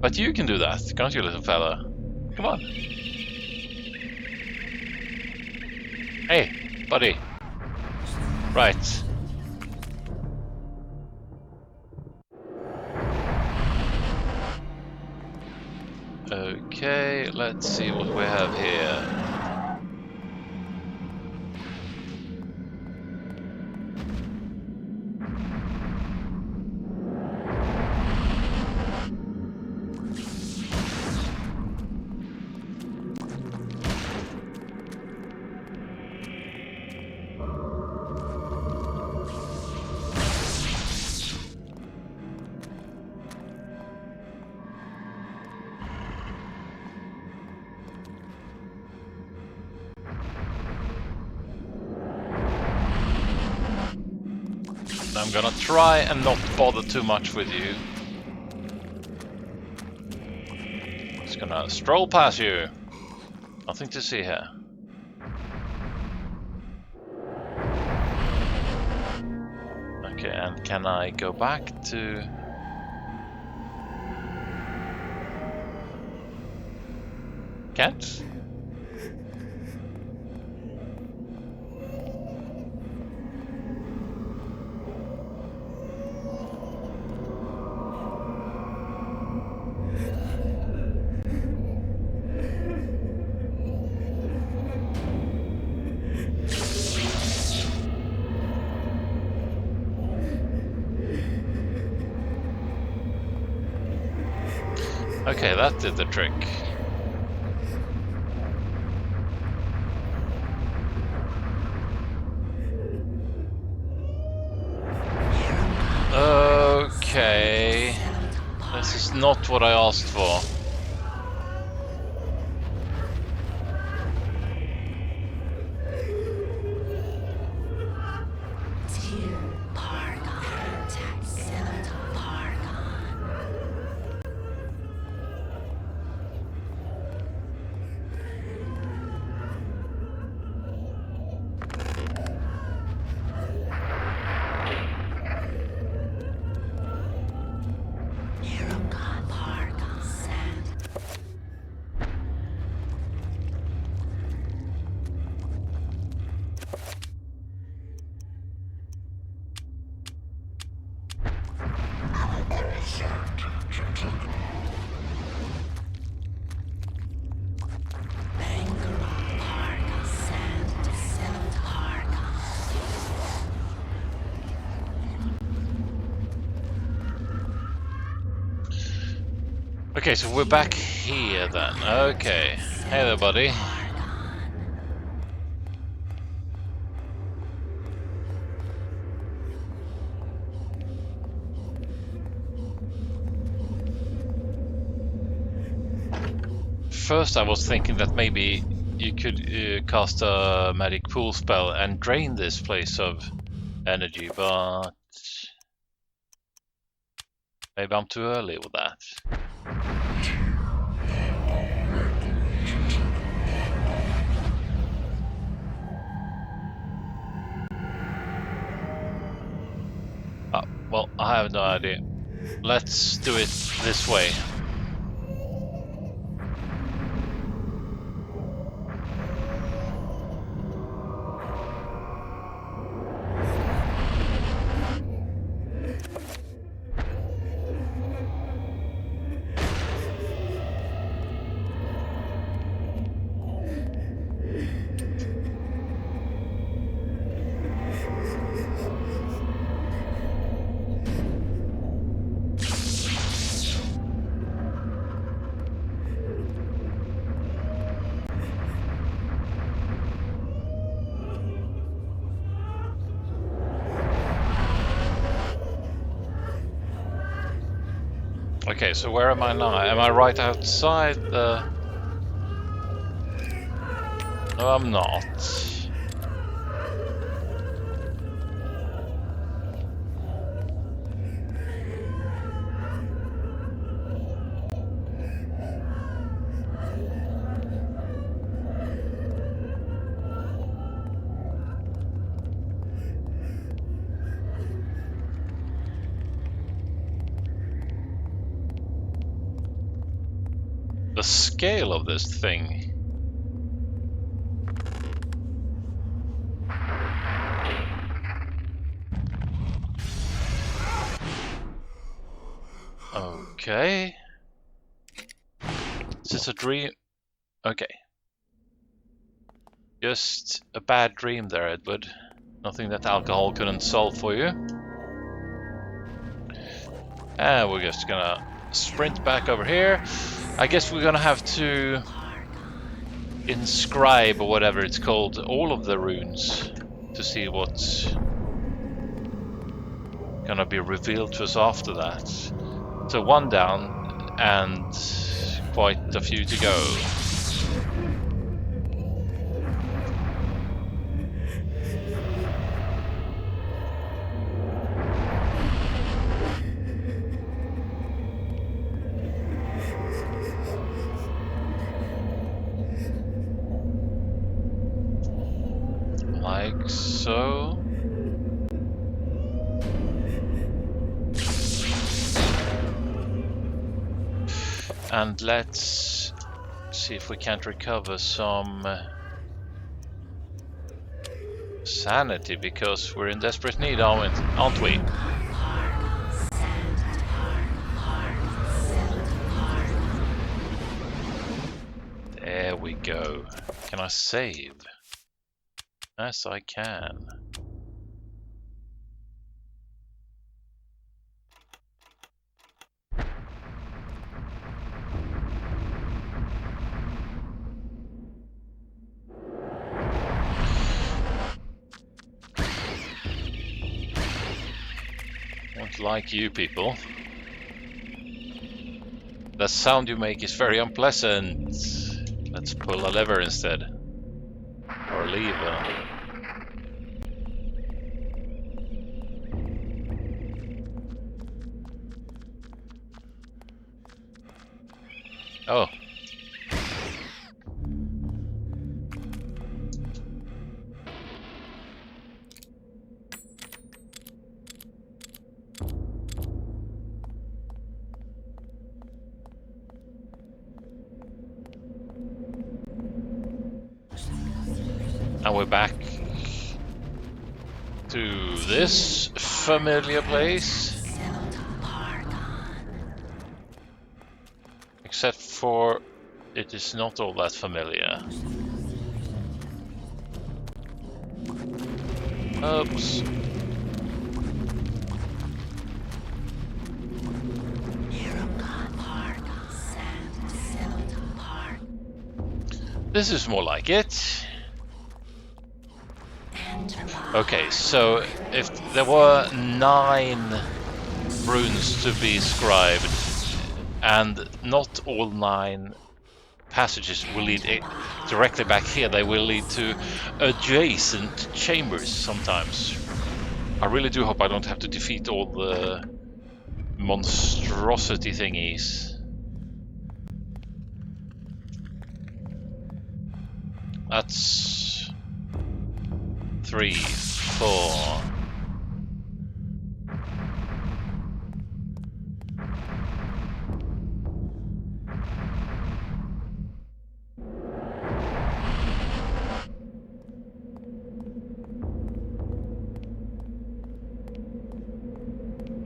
But you can do that, can't you, little fella? Come on. Hey, buddy. Right. Okay, let's see what we have here. I'm gonna try and not bother too much with you. Just gonna stroll past you. Nothing to see here. Okay, and can I go back to... Can't? Okay, that did the trick. Okay, this is not what I asked for. Okay, so we're back here then. Okay. Hey there, buddy. First, I was thinking that maybe you could cast a magic pool spell and drain this place of energy, but maybe I'm too early with that. Well, I have no idea. Let's do it this way. Okay, so where am I now? Am I right outside the... No, I'm not. The scale of this thing. Okay. Is this a dream? Okay. Just a bad dream there, Edward. Nothing that alcohol couldn't solve for you. And we're just gonna sprint back over here. I guess we're gonna have to inscribe, or whatever it's called, all of the runes to see what's gonna be revealed to us after that. So one down and quite a few to go. Like so. And let's see if we can't recover some sanity, because we're in desperate need, aren't we? There we go. Can I save? Yes, I can. Not like you people. The sound you make is very unpleasant. Let's pull a lever instead. Or a lever. Oh. And we're back to this familiar place. Except for it is not all that familiar. Oops. This is more like it. Okay, so if there were 9 runes to be scribed, and not all 9 passages will lead directly back here, they will lead to adjacent chambers sometimes. I really do hope I don't have to defeat all the monstrosity thingies. That's 3, 4.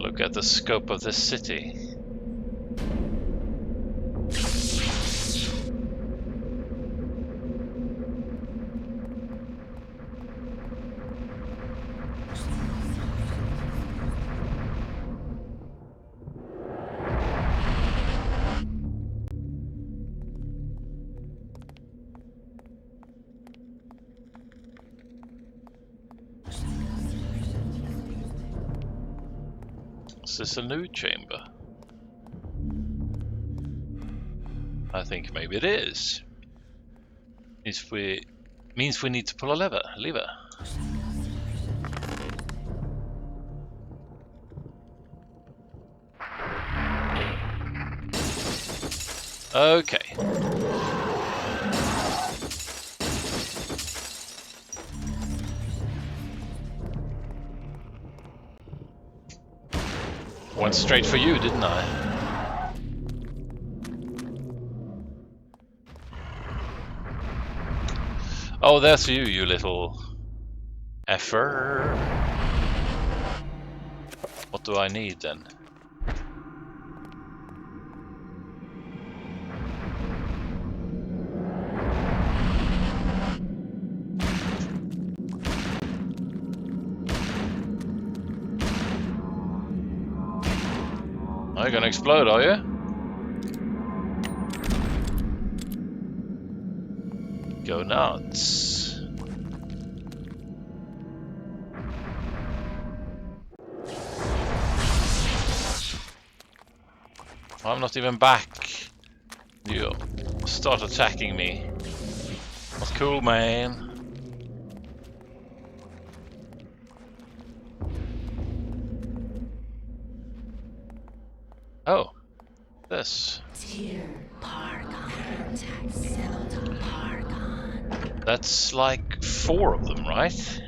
Look at the scope of this city. Is this a new chamber? I think maybe it is. Means we need to pull a lever. Okay. Went straight for you, didn't I? Oh, there's you, you little effer. What do I need then? Are you gonna explode, are you? Go nuts. I'm not even back. You start attacking me. That's cool, man. Oh, this. That's like 4 of them, right?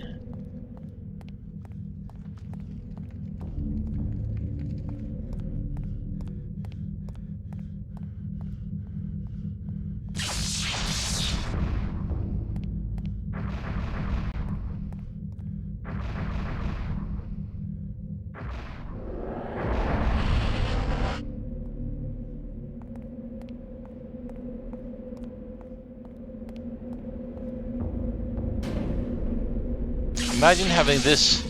Imagine having this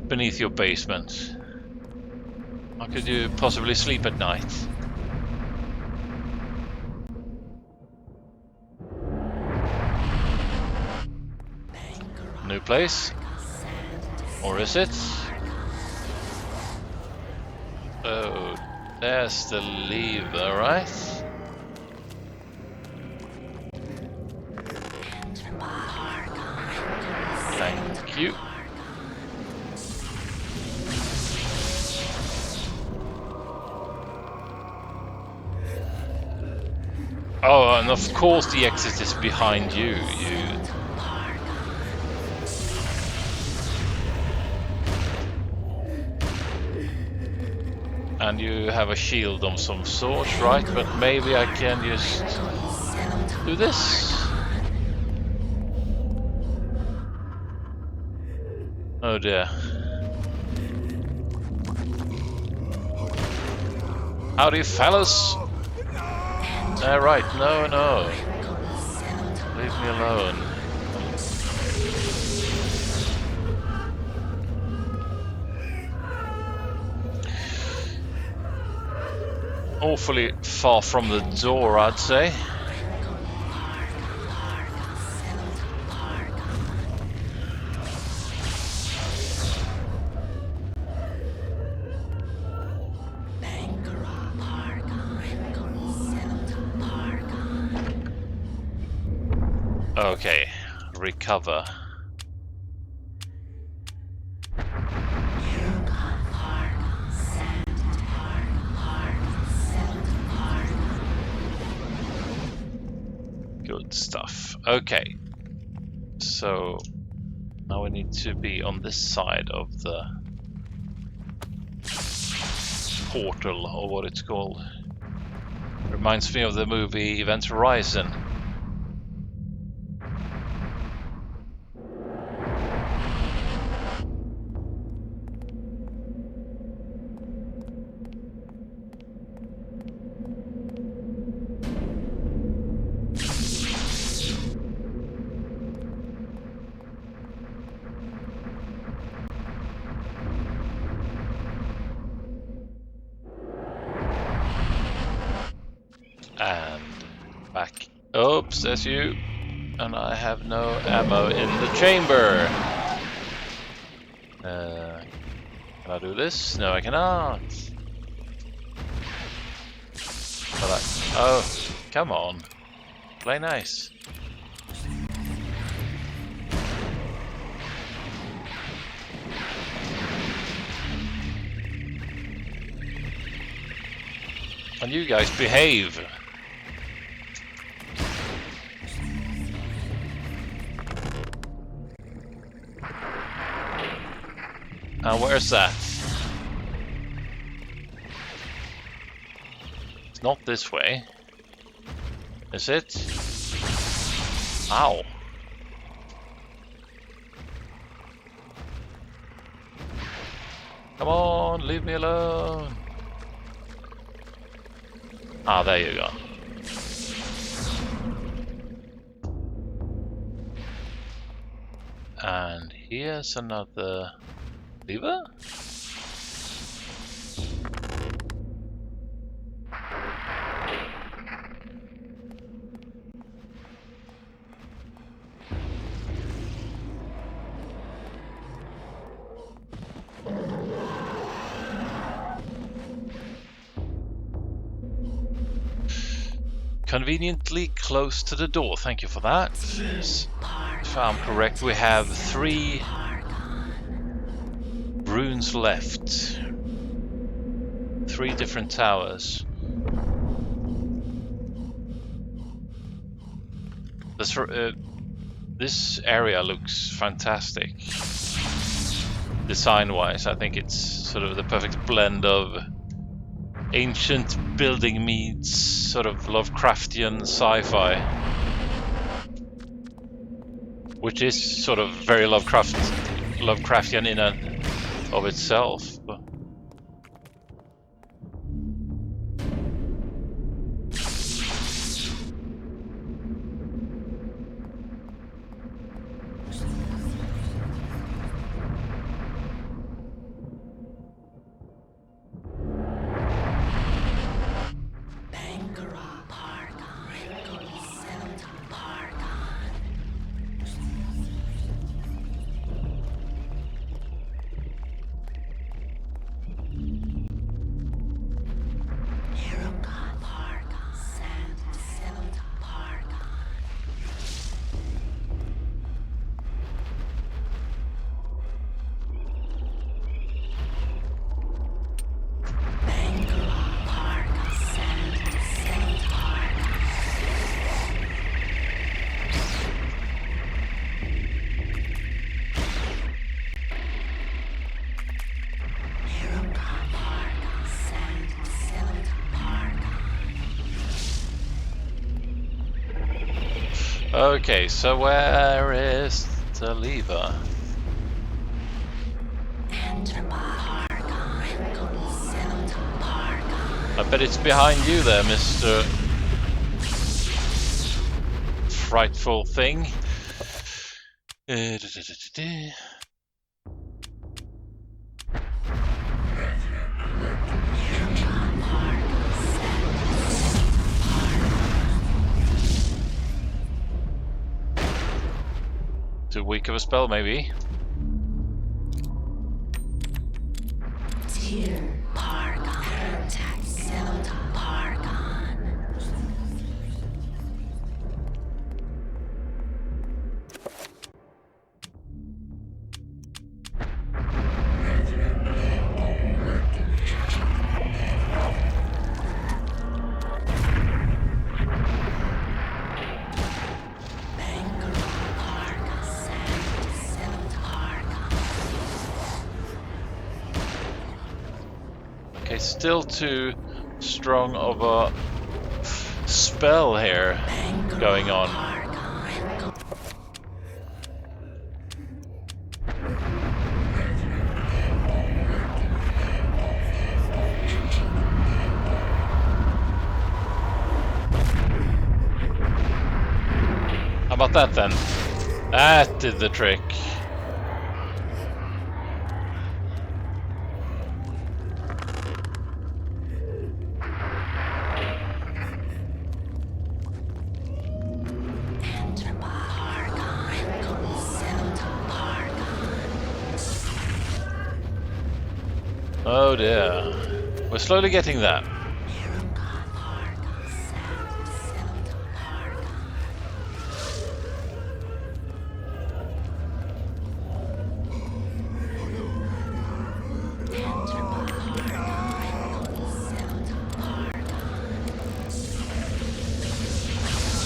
beneath your basement. How could you possibly sleep at night? New place? Or is it? Oh, there's the lever, right? Thank you. Oh, and of course the exit is behind you, And you have a shield of some sort, right? But maybe I can just do this. Oh dear. Howdy, fellas. Right, no. Leave me alone. Awfully far from the door, I'd say. Okay, recover. Good stuff. Okay, so now we need to be on this side of the portal, or what it's called. Reminds me of the movie Event Horizon. And back. Oops, that's you. And I have no ammo in the chamber. Can I do this? No, I cannot. But oh, come on. Play nice. And you guys behave. Where's that? It's not this way. Is it? Ow. Come on, leave me alone. Ah, there you go. And here's another lever? Conveniently close to the door, thank you for that. If I'm correct, we have 3 runes left. 3 different towers. This area looks fantastic. Design-wise, I think it's sort of the perfect blend of ancient building meets sort of Lovecraftian sci-fi, which is sort of very Lovecraftian in and of itself. Okay, so where is the lever? I bet it's behind you there, Mr. Frightful thing. Too weak of a spell, maybe. still too strong of a spell here going on. How about that then? That did the trick. Oh dear. We're slowly getting that.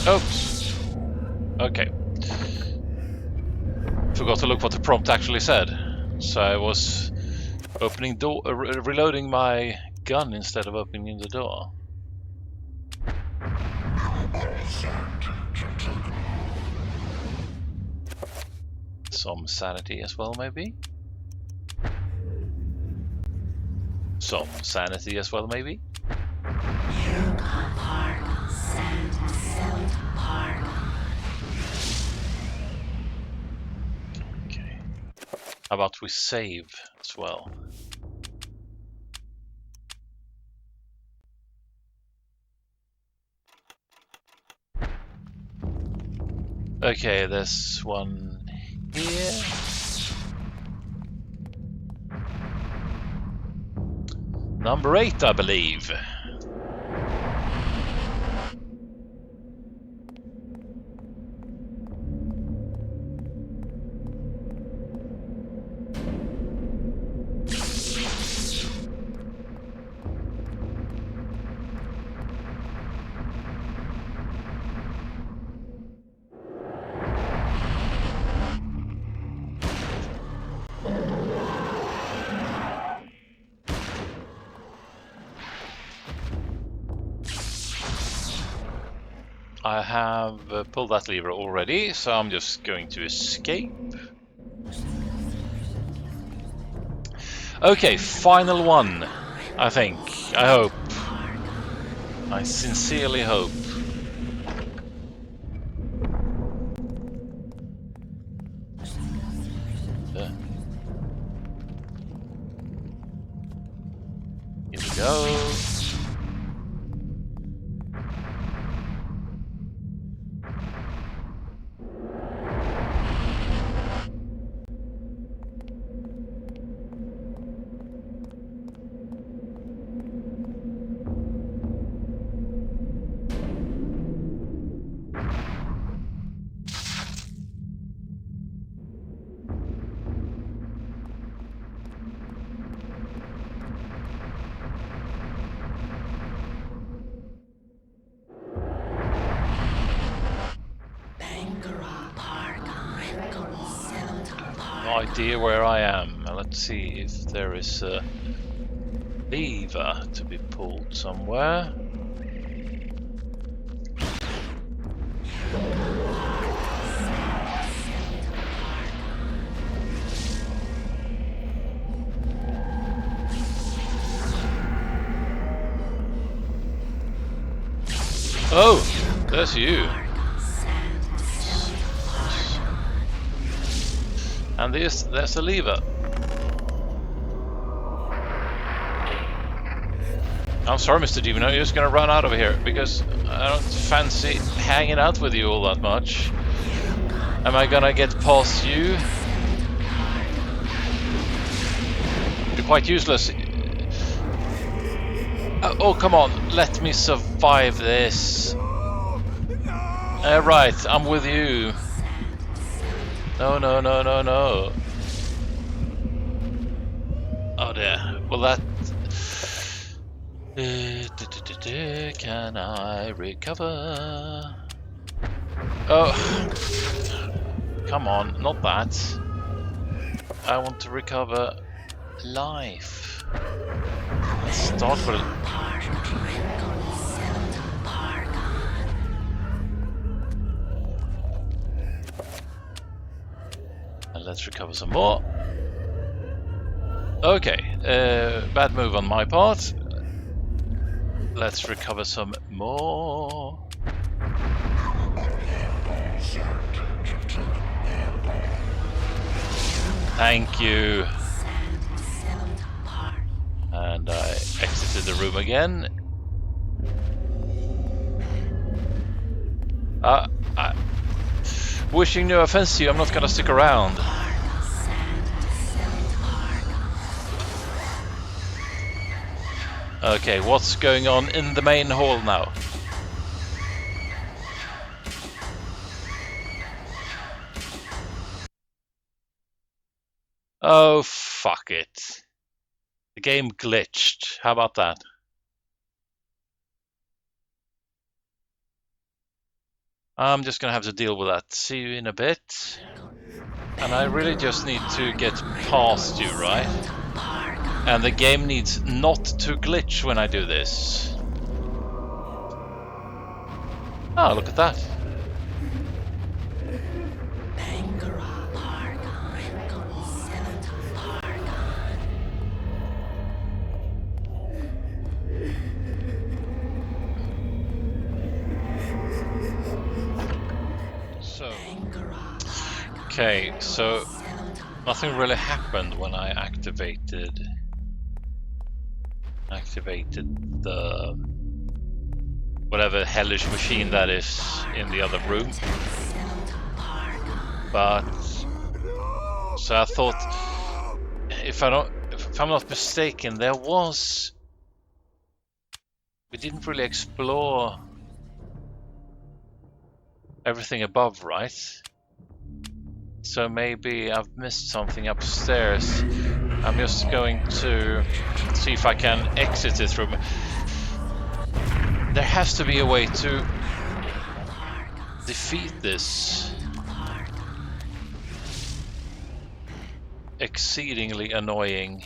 Oops. Okay. Forgot to look what the prompt actually said. So I was opening door, reloading my gun instead of opening the door. Some sanity as well, maybe? Some sanity as well, maybe? Okay. How about we save as well? Okay, there's one here. Number 8, I believe. I have pulled that lever already, so I'm just going to escape. Okay, final one, I think. I hope. I sincerely hope. Here we go. No idea where I am. Let's see if there is a lever to be pulled somewhere. Oh, there's you. And there's a lever. I'm sorry, Mr. Demon, you're just gonna run out of here because I don't fancy hanging out with you all that much. Am I gonna get past you? You're quite useless. Oh, come on, let me survive this. Right, I'm with you. No, no, no, no, no. Oh dear. Well, that... Can I recover? Oh. Come on, not that. I want to recover life. Start with. And let's recover some more. Okay, bad move on my part. Let's recover some more. Thank you. And I exited the room again. Wishing no offense to you, I'm not gonna stick around. Okay, what's going on in the main hall now? Oh, fuck it. The game glitched. How about that? I'm just gonna have to deal with that. See you in a bit. And I really just need to get past you, right? And the game needs not to glitch when I do this. Oh, look at that. Okay, so nothing really happened when I activated the whatever hellish machine that is in the other room. But so I thought, if I'm not mistaken, we didn't really explore everything above, right? So maybe I've missed something upstairs. I'm just going to see if I can exit this room. There has to be a way to defeat this exceedingly annoying.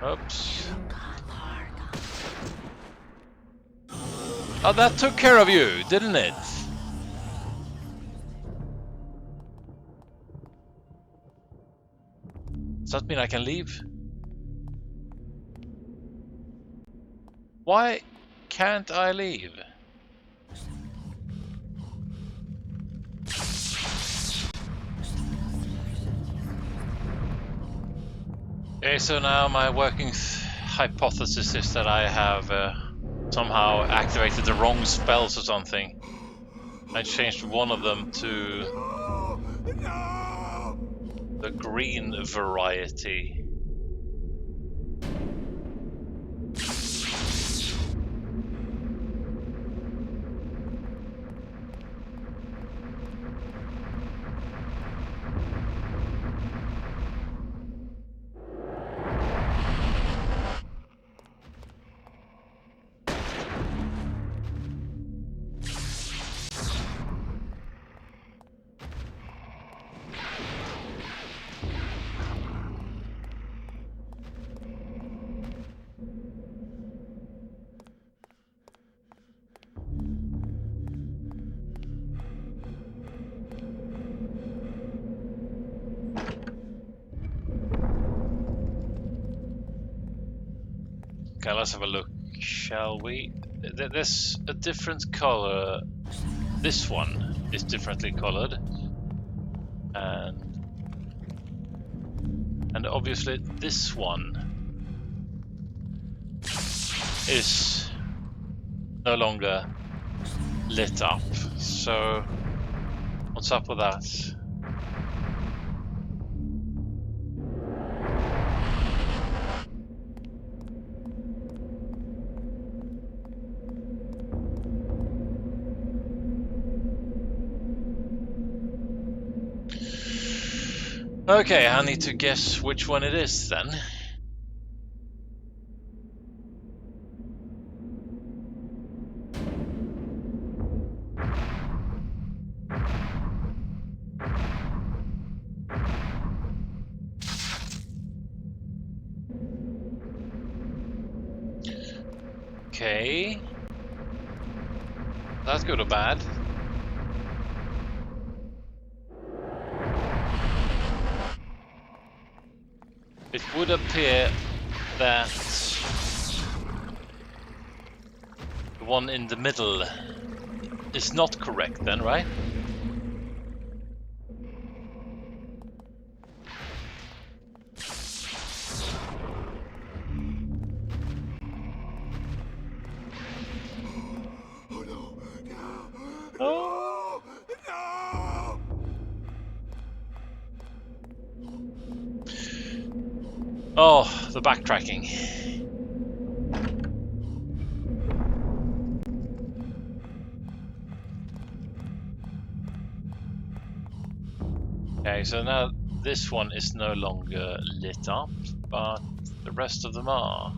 Oops. Oh, that took care of you, didn't it? Does that mean I can leave? Why can't I leave? Okay, so now my working hypothesis is that I have somehow activated the wrong spells or something. I changed one of them to the green variety. Okay, let's have a look, shall we? There's a different color. This one is differently colored. And obviously this one is no longer lit up. So what's up with that? Okay, I need to guess which one it is then. Okay. That's good or bad? It would appear that the one in the middle is not correct then, right? Oh. Oh, the backtracking. Okay, so now this one is no longer lit up, but the rest of them are.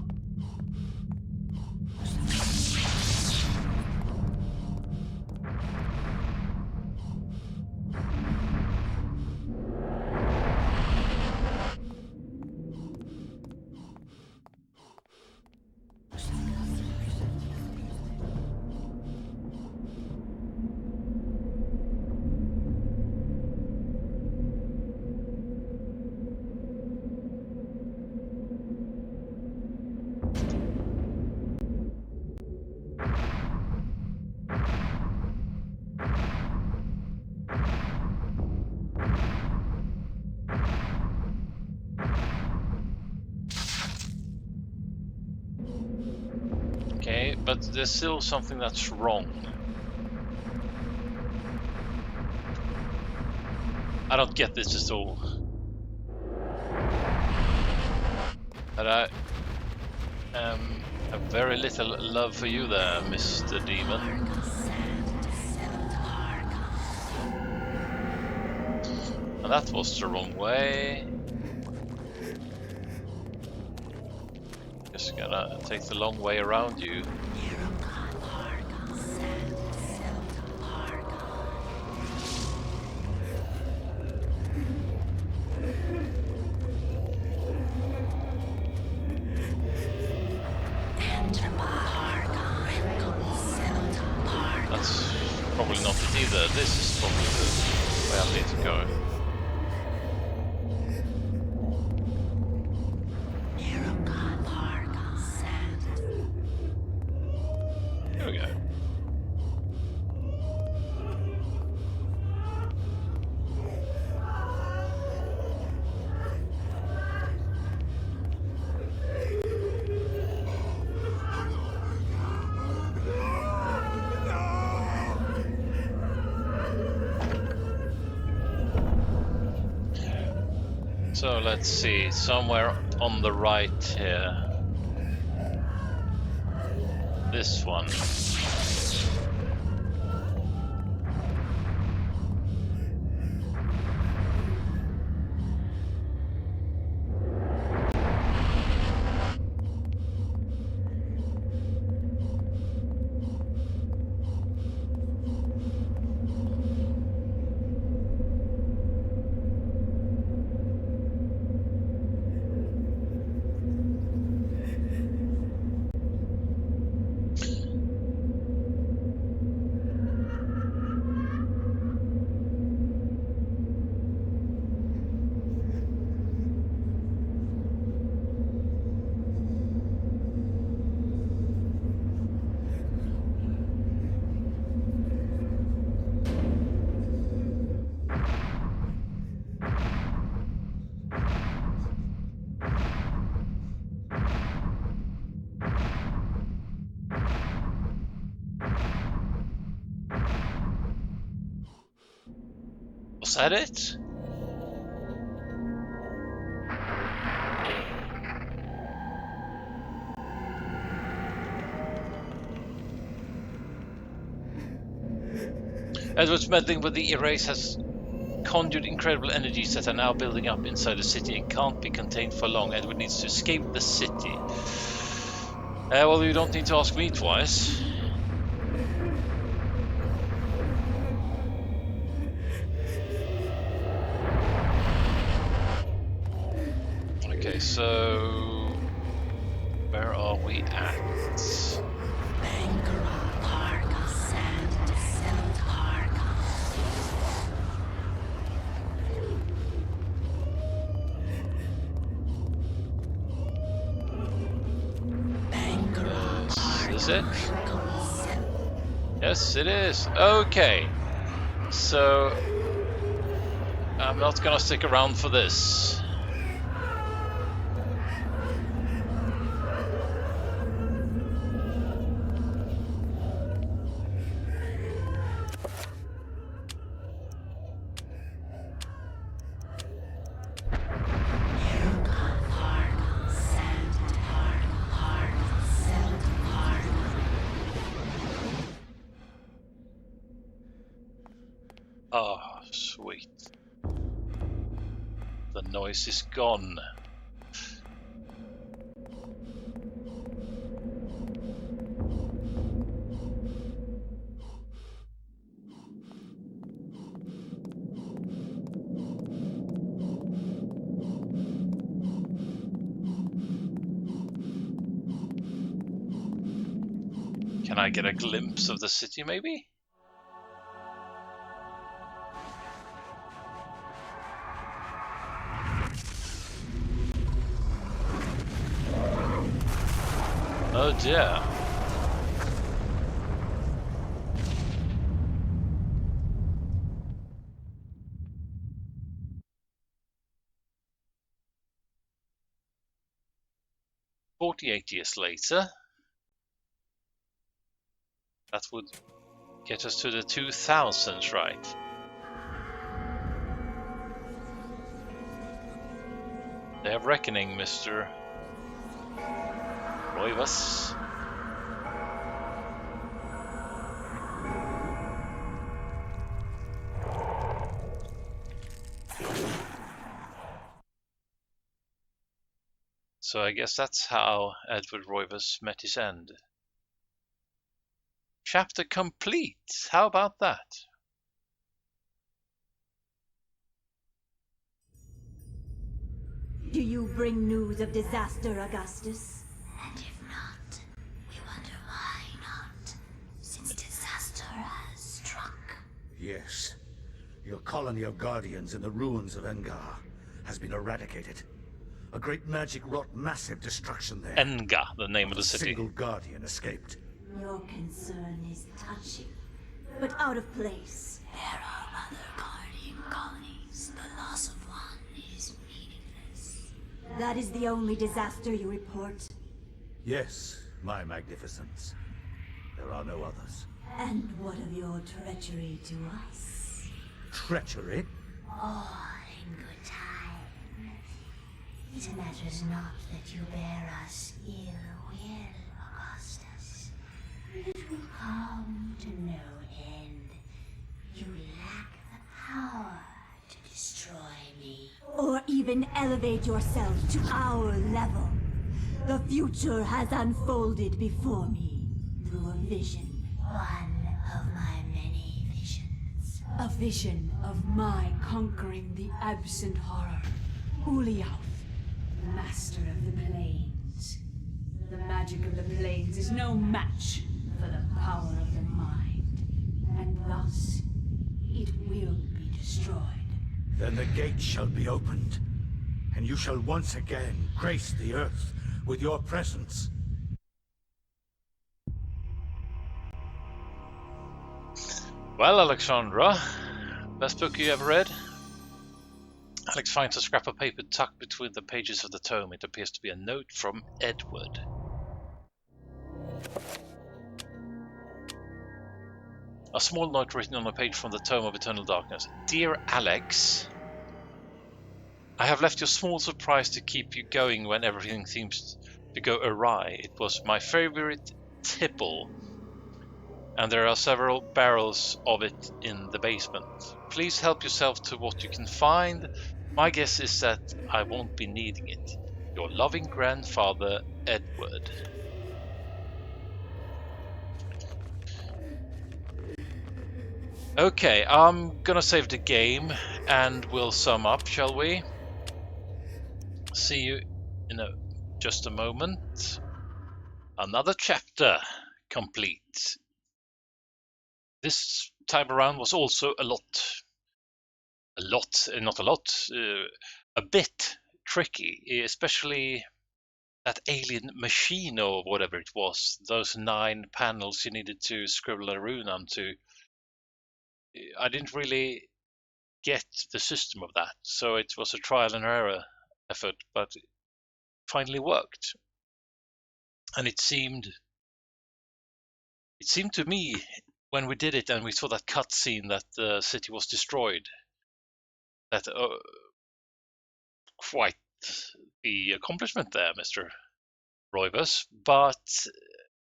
Okay, but there's still something that's wrong. I don't get this at all. But I have very little love for you there, Mr. Demon. And that was the wrong way. Just gonna take the long way around you. That's probably not it either. This is probably the way I need to go. Here we go. So let's see, somewhere on the right here. This one. Was that it? Edward's meddling with the erase has conjured incredible energies that are now building up inside the city and can't be contained for long. Edward needs to escape the city. Well, you don't need to ask me twice. Okay, so where are we at? Is it? Yes, it is. Okay. So I'm not gonna stick around for this. Oh, sweet. The noise is gone. Can I get a glimpse of the city, maybe? Oh dear. "48 years later." That would get us to the 2000s, right? Day of Reckoning, Mr. Roivas. So I guess that's how Edward Roivas met his end. Chapter complete. How about that? Do you bring news of disaster, Augustus? And if not, we wonder why not, since disaster has struck. Yes. Your colony of Guardians in the ruins of Engar has been eradicated. A great magic wrought massive destruction there. Enga, the name of the A city. single Guardian escaped. Your concern is touching, but out of place. There are other Guardian colonies. The loss of one is meaningless. That is the only disaster you report. Yes, my magnificence. There are no others. And what of your treachery to us? Treachery? All in good time. It matters not that you bear us ill will, Augustus. It will come to no end. You lack the power to destroy me. Or even elevate yourself to our level. The future has unfolded before me through a vision. One of my many visions. A vision of my conquering the absent horror. Ulyaoth, master of the plains. The magic of the plains is no match for the power of the mind. And thus, it will be destroyed. Then the gate shall be opened, and you shall once again grace the earth with your presence. Well, Alexandra, best book you ever read? Alex finds a scrap of paper tucked between the pages of the tome. It appears to be a note from Edward. A small note written on a page from the Tome of Eternal Darkness. Dear Alex, I have left you a small surprise to keep you going when everything seems to go awry. It was my favorite tipple, and there are several barrels of it in the basement. Please help yourself to what you can find. My guess is that I won't be needing it. Your loving grandfather, Edward. Okay, I'm gonna save the game and we'll sum up, shall we? See you in just a moment. Another chapter complete. This time around was also a bit tricky, especially that alien machine or whatever it was. Those 9 panels you needed to scribble a rune onto. I didn't really get the system of that, so it was a trial and error effort, but it finally worked. And it seemed to me, when we did it and we saw that cutscene that the city was destroyed, that quite the accomplishment there, Mr. Roivas. But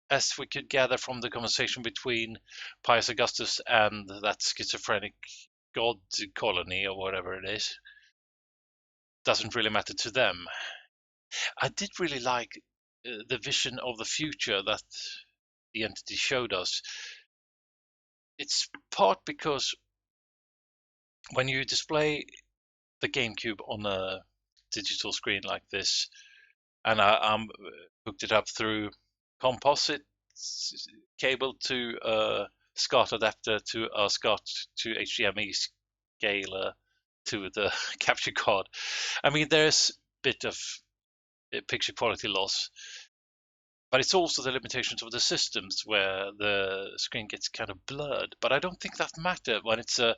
as we could gather from the conversation between Pius Augustus and that schizophrenic god colony or whatever it is, doesn't really matter to them. I did really like the vision of the future that the entity showed us. It's part because when you display the GameCube on a digital screen like this, and I hooked it up through composite cable to a SCART adapter to a SCART to HDMI scaler to the capture card. I mean, there's a bit of picture quality loss, but it's also the limitations of the systems where the screen gets kind of blurred. But I don't think that matters when it's a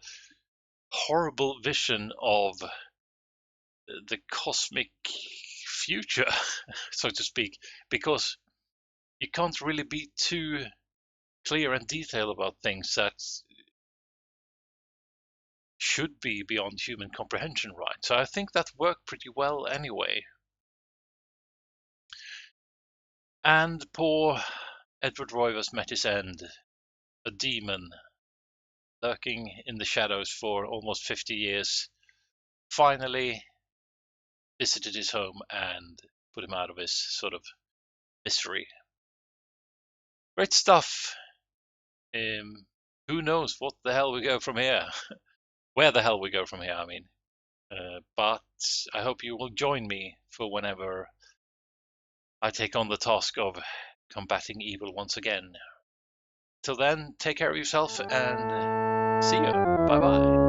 horrible vision of the cosmic future, so to speak, because you can't really be too clear and detailed about things that should be beyond human comprehension, right? So I think that worked pretty well anyway. And poor Edward Roivas met his end, a demon lurking in the shadows for almost 50 years, finally visited his home and put him out of his sort of misery. Great stuff. Who knows what the hell we go from here? Where the hell we go from here, I mean. But I hope you will join me for whenever I take on the task of combating evil once again. Till then, take care of yourself and see you. Bye bye.